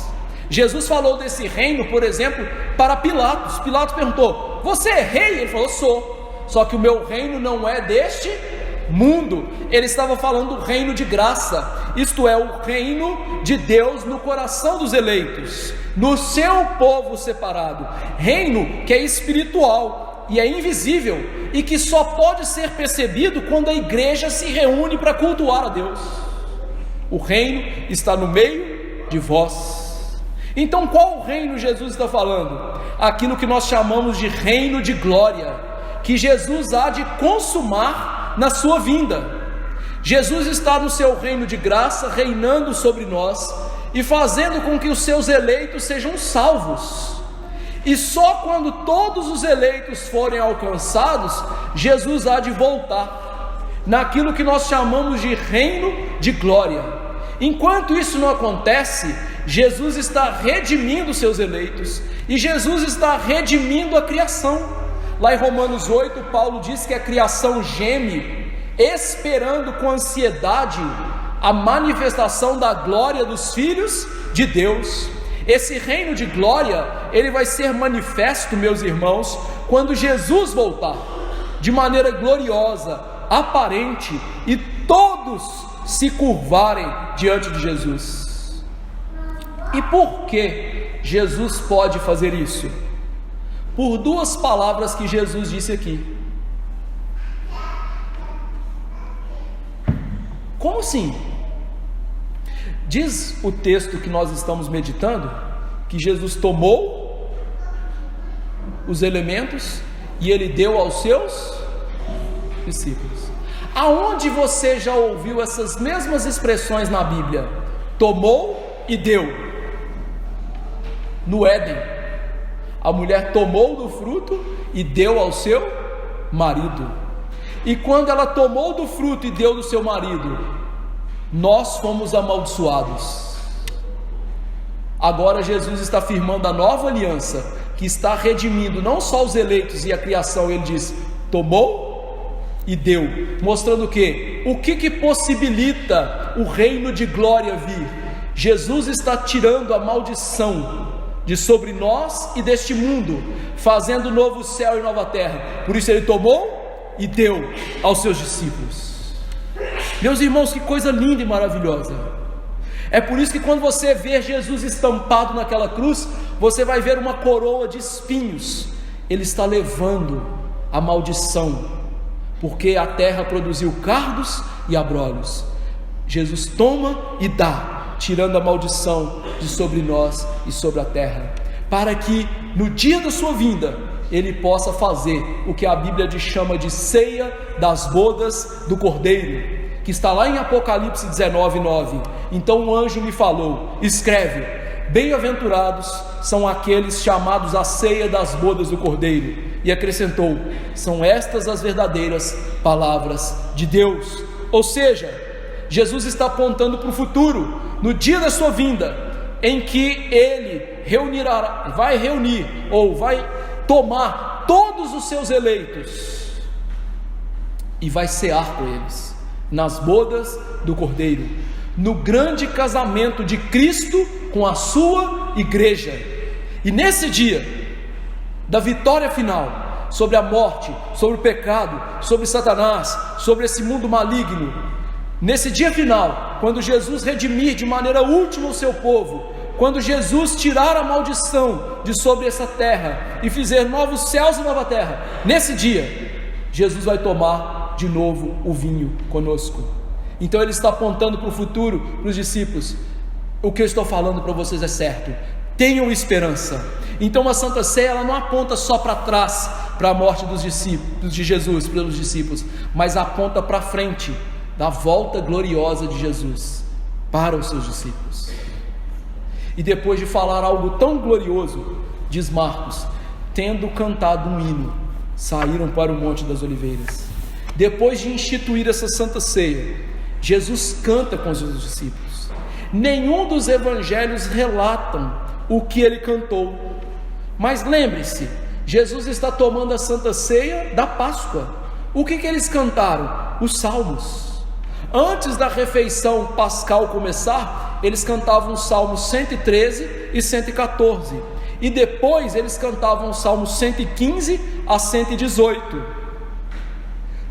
Jesus falou desse reino, por exemplo, para Pilatos. Pilatos perguntou: você é rei? Ele falou: sou. Só que o meu reino não é deste mundo. Ele estava falando do reino de graça, isto é, o reino de Deus no coração dos eleitos, no seu povo separado. Reino que é espiritual e é invisível, e que só pode ser percebido quando a igreja se reúne para cultuar a Deus. O reino está no meio de vós. Então qual reino Jesus está falando? Aquilo que nós chamamos de reino de glória, que Jesus há de consumar na sua vinda. Jesus está no seu reino de graça, reinando sobre nós e fazendo com que os seus eleitos sejam salvos. E só quando todos os eleitos forem alcançados, Jesus há de voltar naquilo que nós chamamos de reino de glória. Enquanto isso não acontece, Jesus está redimindo os seus eleitos, e Jesus está redimindo a criação. Lá em Romanos 8, Paulo diz que a criação geme, esperando com ansiedade a manifestação da glória dos filhos de Deus. Esse reino de glória, ele vai ser manifesto, meus irmãos, quando Jesus voltar. de maneira gloriosa, aparente, e todos se curvarem diante de Jesus. E por que Jesus pode fazer isso? Por duas palavras que Jesus disse aqui. Como assim? Diz o texto que nós estamos meditando que Jesus tomou os elementos e ele deu aos seus discípulos. Aonde você já ouviu essas mesmas expressões na Bíblia? Tomou e deu. No Éden, a mulher tomou do fruto e deu ao seu marido. E quando ela tomou do fruto e deu do seu marido, nós fomos amaldiçoados. Agora Jesus está firmando a nova aliança, que está redimindo não só os eleitos e a criação. Ele diz: tomou e deu, mostrando o que possibilita o reino de glória vir. Jesus está tirando a maldição de sobre nós e deste mundo, fazendo novo céu e nova terra. Por isso ele tomou e deu aos seus discípulos. Meus irmãos, que coisa linda e maravilhosa. É por isso que quando você vê Jesus estampado naquela cruz, você vai ver uma coroa de espinhos. Ele está levando a maldição, porque a terra produziu cardos e abrolhos. Jesus toma e dá, tirando a maldição de sobre nós e sobre a terra, para que no dia da sua vinda ele possa fazer o que a Bíblia chama de ceia das bodas do Cordeiro, que está lá em Apocalipse 19:9. Então o anjo me falou: escreve, bem-aventurados são aqueles chamados à ceia das bodas do Cordeiro. E acrescentou: são estas as verdadeiras palavras de Deus. Ou seja, Jesus está apontando para o futuro, no dia da sua vinda, em que ele vai tomar todos os seus eleitos e vai cear com eles nas bodas do Cordeiro, no grande casamento de Cristo com a sua igreja. E nesse dia da vitória final sobre a morte, sobre o pecado, sobre Satanás, sobre esse mundo maligno, nesse dia final, quando Jesus redimir de maneira última o seu povo, quando Jesus tirar a maldição de sobre essa terra e fizer novos céus e nova terra, nesse dia Jesus vai tomar de novo o vinho conosco. Então ele está apontando para o futuro, para os discípulos: o que eu estou falando para vocês é certo, tenham esperança. Então a Santa Ceia, ela não aponta só para trás, para a morte dos discípulos, de Jesus pelos discípulos, mas aponta para frente, da volta gloriosa de Jesus para os seus discípulos. E depois de falar algo tão glorioso, diz Marcos, tendo cantado um hino, saíram para o Monte das Oliveiras. Depois de instituir essa Santa Ceia, Jesus canta com os seus discípulos. Nenhum dos evangelhos relatam o que ele cantou, mas lembre-se, Jesus está tomando a Santa Ceia da Páscoa. O que eles cantaram? Os salmos. Antes da refeição pascal começar, eles cantavam os salmos 113 e 114, e depois eles cantavam os salmos 115 a 118.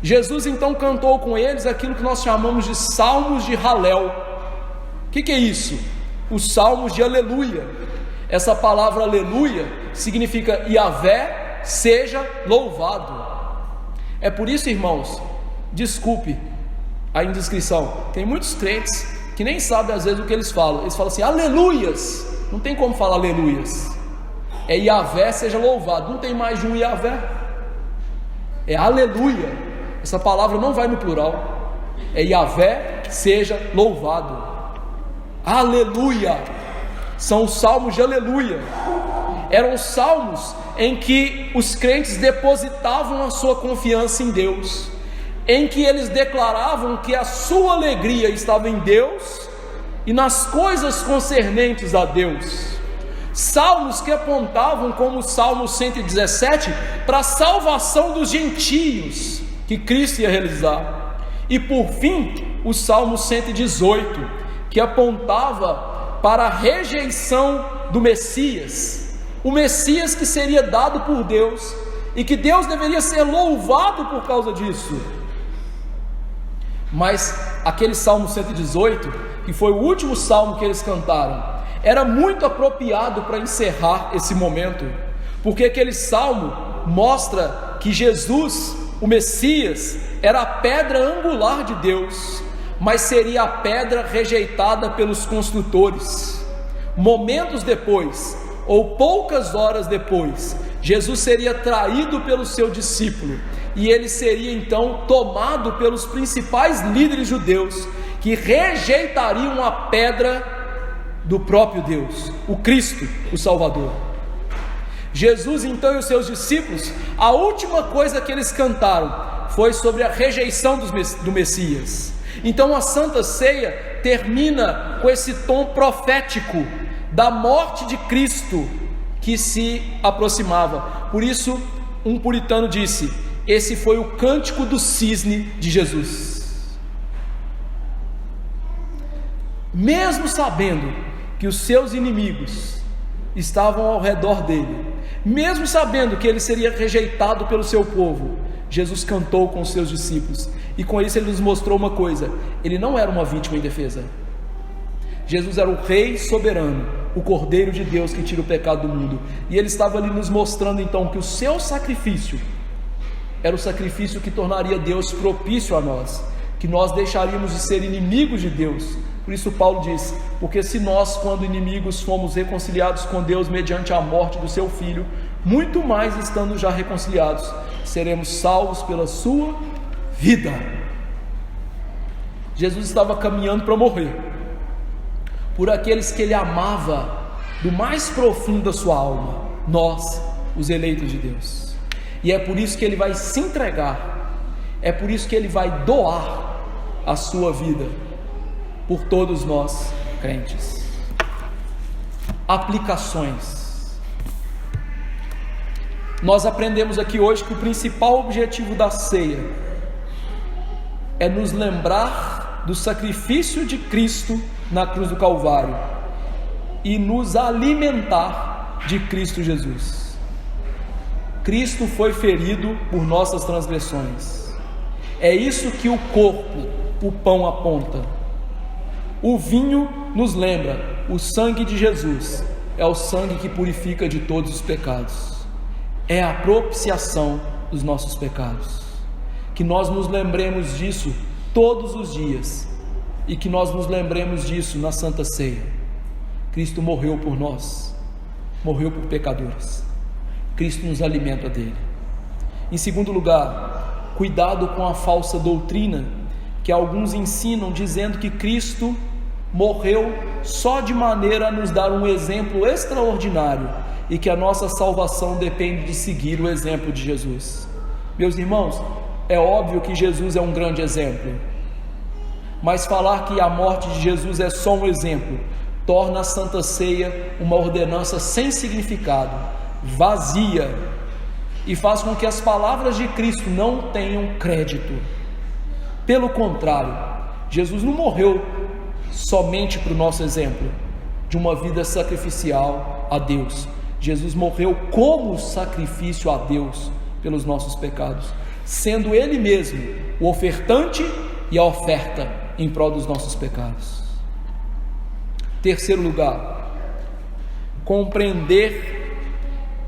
Jesus então cantou com eles aquilo que nós chamamos de salmos de Halel. O que é isso? Os salmos de aleluia. Essa palavra aleluia significa Yahvé seja louvado. É por isso, irmãos, desculpe a indiscrição, tem muitos crentes que nem sabem às vezes o que eles falam. Eles falam assim, aleluias. Não tem como falar aleluias. É Yahvé seja louvado. Não tem mais de um Yahvé. É aleluia. Essa palavra não vai no plural. É Yahvé seja louvado. Aleluia. São os salmos de aleluia. Eram salmos em que os crentes depositavam a sua confiança em Deus, em que eles declaravam que a sua alegria estava em Deus e nas coisas concernentes a Deus. Salmos que apontavam, como o Salmo 117, para a salvação dos gentios que Cristo ia realizar. E por fim, o Salmo 118, que apontava para a rejeição do Messias, o Messias que seria dado por Deus e que Deus deveria ser louvado por causa disso. Mas aquele Salmo 118, que foi o último salmo que eles cantaram, era muito apropriado para encerrar esse momento, porque aquele salmo mostra que Jesus, o Messias, era a pedra angular de Deus, mas seria a pedra rejeitada pelos construtores. Momentos depois, ou poucas horas depois, Jesus seria traído pelo seu discípulo, e ele seria então tomado pelos principais líderes judeus, que rejeitariam a pedra do próprio Deus, o Cristo, o Salvador. Jesus então e os seus discípulos, a última coisa que eles cantaram foi sobre a rejeição do Messias. Então a Santa Ceia termina com esse tom profético da morte de Cristo que se aproximava. Por isso um puritano disse: esse foi o cântico do cisne de Jesus. Mesmo sabendo que os seus inimigos estavam ao redor dele, mesmo sabendo que ele seria rejeitado pelo seu povo, Jesus cantou com os seus discípulos, e com isso ele nos mostrou uma coisa: ele não era uma vítima indefesa. Jesus era o Rei soberano, o Cordeiro de Deus que tira o pecado do mundo, e ele estava ali nos mostrando então que o seu sacrifício era o sacrifício que tornaria Deus propício a nós, que nós deixaríamos de ser inimigos de Deus. Por isso Paulo diz: porque se nós, quando inimigos, fomos reconciliados com Deus mediante a morte do seu Filho, muito mais, estando já reconciliados, seremos salvos pela sua vida. Jesus estava caminhando para morrer por aqueles que ele amava do mais profundo da sua alma, nós, os eleitos de Deus. E é por isso que ele vai se entregar, é por isso que ele vai doar a sua vida por todos nós crentes. Aplicações. Nós aprendemos aqui hoje que o principal objetivo da ceia é nos lembrar do sacrifício de Cristo na cruz do Calvário e nos alimentar de Cristo Jesus. Cristo foi ferido por nossas transgressões. É isso que o corpo, o pão, aponta. O vinho nos lembra: o sangue de Jesus é o sangue que purifica de todos os pecados, é a propiciação dos nossos pecados. Que nós nos lembremos disso todos os dias, e que nós nos lembremos disso na Santa Ceia. Cristo morreu por nós, morreu por pecadores. Cristo nos alimenta dele. Em segundo lugar, cuidado com a falsa doutrina que alguns ensinam, dizendo que Cristo morreu só de maneira a nos dar um exemplo extraordinário e que a nossa salvação depende de seguir o exemplo de Jesus. Meus irmãos, é óbvio que Jesus é um grande exemplo, mas falar que a morte de Jesus é só um exemplo torna a Santa Ceia uma ordenança sem significado, vazia, e faz com que as palavras de Cristo não tenham crédito. Pelo contrário, Jesus não morreu somente para o nosso exemplo de uma vida sacrificial a Deus. Jesus morreu como sacrifício a Deus pelos nossos pecados, sendo Ele mesmo o ofertante e a oferta em prol dos nossos pecados. Terceiro lugar, compreender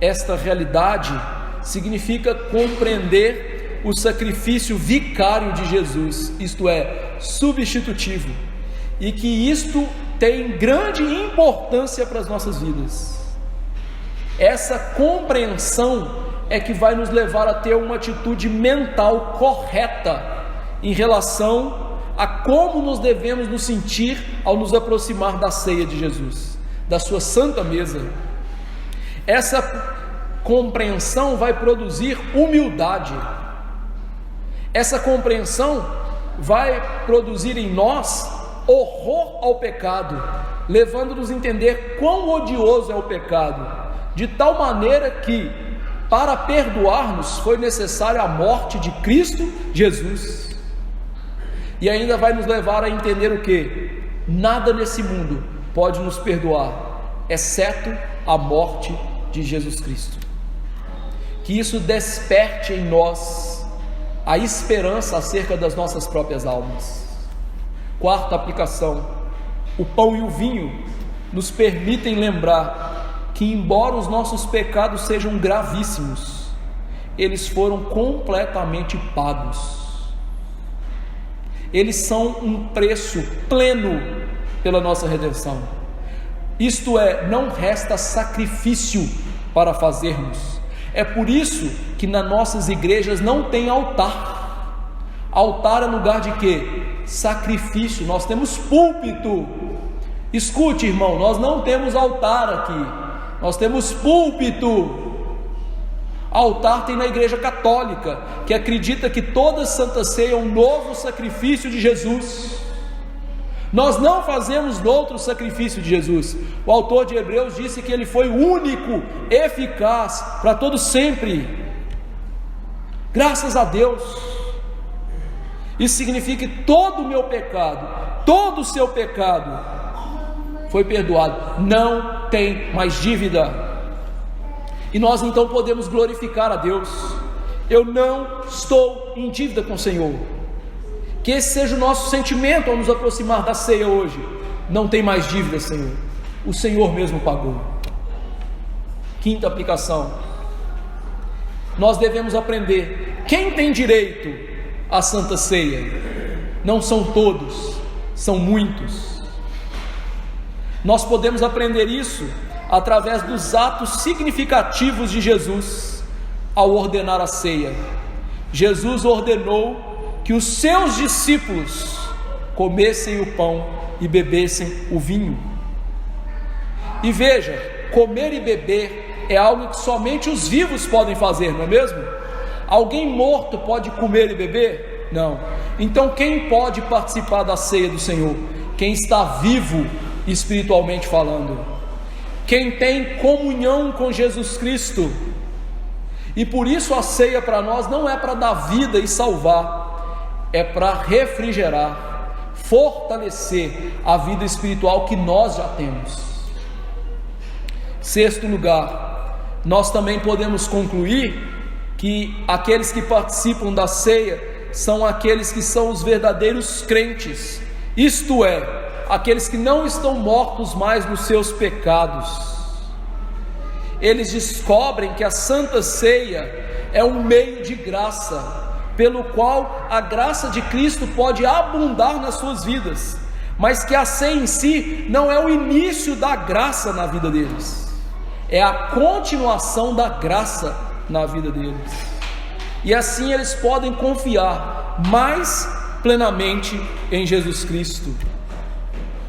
esta realidade significa compreender o sacrifício vicário de Jesus, isto é, substitutivo, e que isto tem grande importância para as nossas vidas. Essa compreensão é que vai nos levar a ter uma atitude mental correta em relação a como nos devemos nos sentir ao nos aproximar da ceia de Jesus, da sua santa mesa. Essa compreensão vai produzir humildade. Essa compreensão vai produzir em nós horror ao pecado, levando-nos a entender quão odioso é o pecado, de tal maneira que, para perdoar-nos, foi necessária a morte de Cristo Jesus. E ainda vai nos levar a entender o que? Nada nesse mundo pode nos perdoar, exceto a morte de Jesus Cristo. que isso desperte em nós a esperança acerca das nossas próprias almas. Quarta aplicação: o pão e o vinho nos permitem lembrar que, embora os nossos pecados sejam gravíssimos, eles foram completamente pagos. Eles são um preço pleno pela nossa redenção. Isto é, não resta sacrifício para fazermos. É por isso que nas nossas igrejas não tem altar. Altar é lugar de quê? Sacrifício. Nós temos púlpito. Escute, irmão, nós não temos altar aqui, nós temos púlpito. Altar tem na igreja católica, que acredita que toda Santa Ceia é um novo sacrifício de Jesus. Nós não fazemos outro sacrifício de Jesus. O autor de Hebreus disse que ele foi o único, eficaz, para todo sempre. Graças a Deus. Isso significa que todo o meu pecado, todo o seu pecado foi perdoado, não tem mais dívida. E nós então podemos glorificar a Deus. Eu não estou em dívida com o Senhor. Que esse seja o nosso sentimento ao nos aproximar da ceia hoje. Não tem mais dívida, Senhor. O Senhor mesmo pagou. Quinta aplicação: nós devemos aprender quem tem direito à Santa Ceia. Não são todos, são muitos. Nós podemos aprender isso através dos atos significativos de Jesus ao ordenar a ceia. Jesus ordenou que os seus discípulos comessem o pão e bebessem o vinho. E veja, comer e beber é algo que somente os vivos podem fazer, não é mesmo? Alguém morto pode comer e beber? Não. Então quem pode participar da ceia do Senhor? Quem está vivo espiritualmente falando, quem tem comunhão com Jesus Cristo. E por isso a ceia para nós não é para dar vida e salvar, é para refrigerar, fortalecer a vida espiritual que nós já temos. Sexto lugar, nós também podemos concluir que aqueles que participam da ceia são aqueles que são os verdadeiros crentes, isto é, aqueles que não estão mortos mais nos seus pecados. Eles descobrem que a Santa Ceia é um meio de graça, pelo qual a graça de Cristo pode abundar nas suas vidas, mas que a ceia em si não é o início da graça na vida deles, é a continuação da graça na vida deles. E assim eles podem confiar mais plenamente em Jesus Cristo.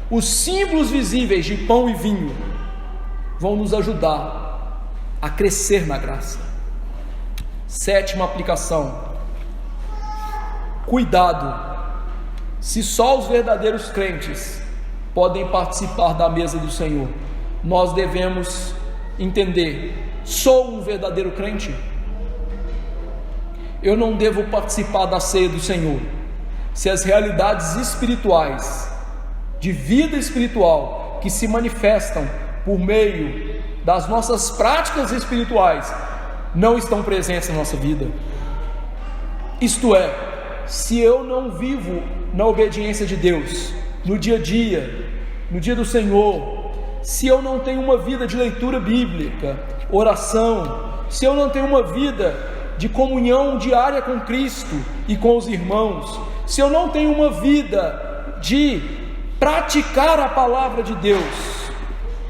Os símbolos visíveis de pão e vinho vão nos ajudar a crescer na graça. Sétima aplicação: cuidado, se só os verdadeiros crentes podem participar da mesa do Senhor, nós devemos entender: sou um verdadeiro crente? Eu não devo participar da ceia do Senhor se as realidades espirituais, de vida espiritual, que se manifestam por meio das nossas práticas espirituais, não estão presentes na nossa vida. Isto é, se eu não vivo na obediência de Deus, no dia a dia, no dia do Senhor, se eu não tenho uma vida de leitura bíblica, oração, se eu não tenho uma vida de comunhão diária com Cristo e com os irmãos, se eu não tenho uma vida de praticar a palavra de Deus,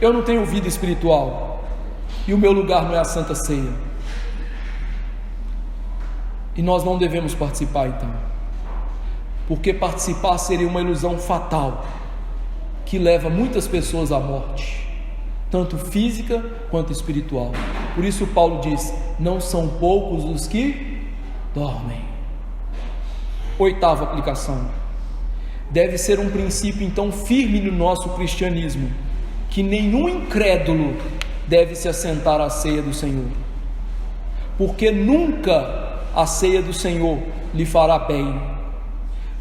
eu não tenho vida espiritual, e o meu lugar não é a Santa Ceia, e nós não devemos participar então, porque participar seria uma ilusão fatal, que leva muitas pessoas à morte, tanto física quanto espiritual. Por isso Paulo diz: não são poucos os que dormem. Oitava aplicação: deve ser um princípio então firme no nosso cristianismo, que nenhum incrédulo deve se assentar à ceia do Senhor, porque nunca a ceia do Senhor lhe fará bem,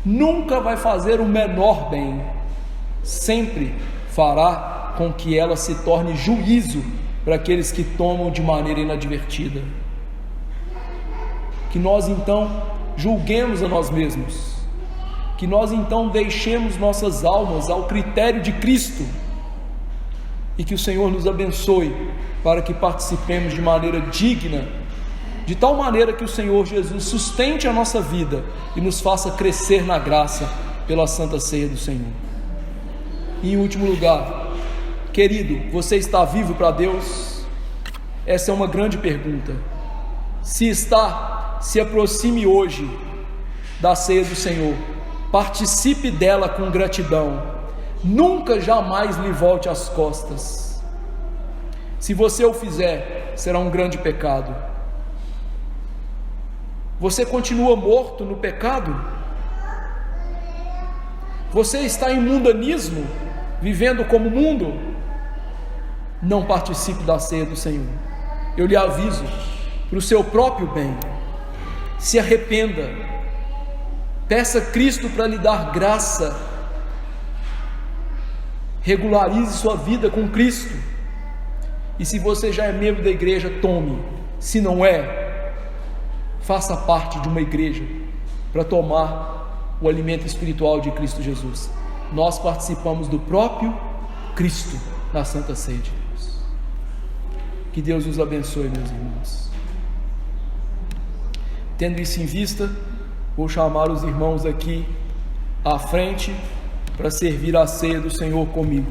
nunca vai fazer o menor bem, sempre fará com que ela se torne juízo para aqueles que tomam de maneira inadvertida. que nós então julguemos a nós mesmos, que nós então deixemos nossas almas ao critério de Cristo, e que o Senhor nos abençoe para que participemos de maneira digna, de tal maneira que o Senhor Jesus sustente a nossa vida e nos faça crescer na graça pela Santa Ceia do Senhor. E em último lugar, querido, você está vivo para Deus? Essa é uma grande pergunta. Se está, se aproxime hoje da ceia do Senhor, participe dela com gratidão, nunca jamais lhe volte as costas. Se você o fizer, será um grande pecado. Você continua morto no pecado? Você está em mundanismo, vivendo como mundo? Não participe da ceia do Senhor. Eu lhe aviso, para o seu próprio bem, se arrependa, peça a Cristo para lhe dar graça, regularize sua vida com Cristo, e se você já é membro da igreja, tome. Se não é, faça parte de uma igreja para tomar o alimento espiritual de Cristo Jesus. Nós participamos do próprio Cristo na Santa Ceia de Deus. Que Deus nos abençoe, meus irmãos. Tendo isso em vista, vou chamar os irmãos aqui à frente para servir a ceia do Senhor comigo.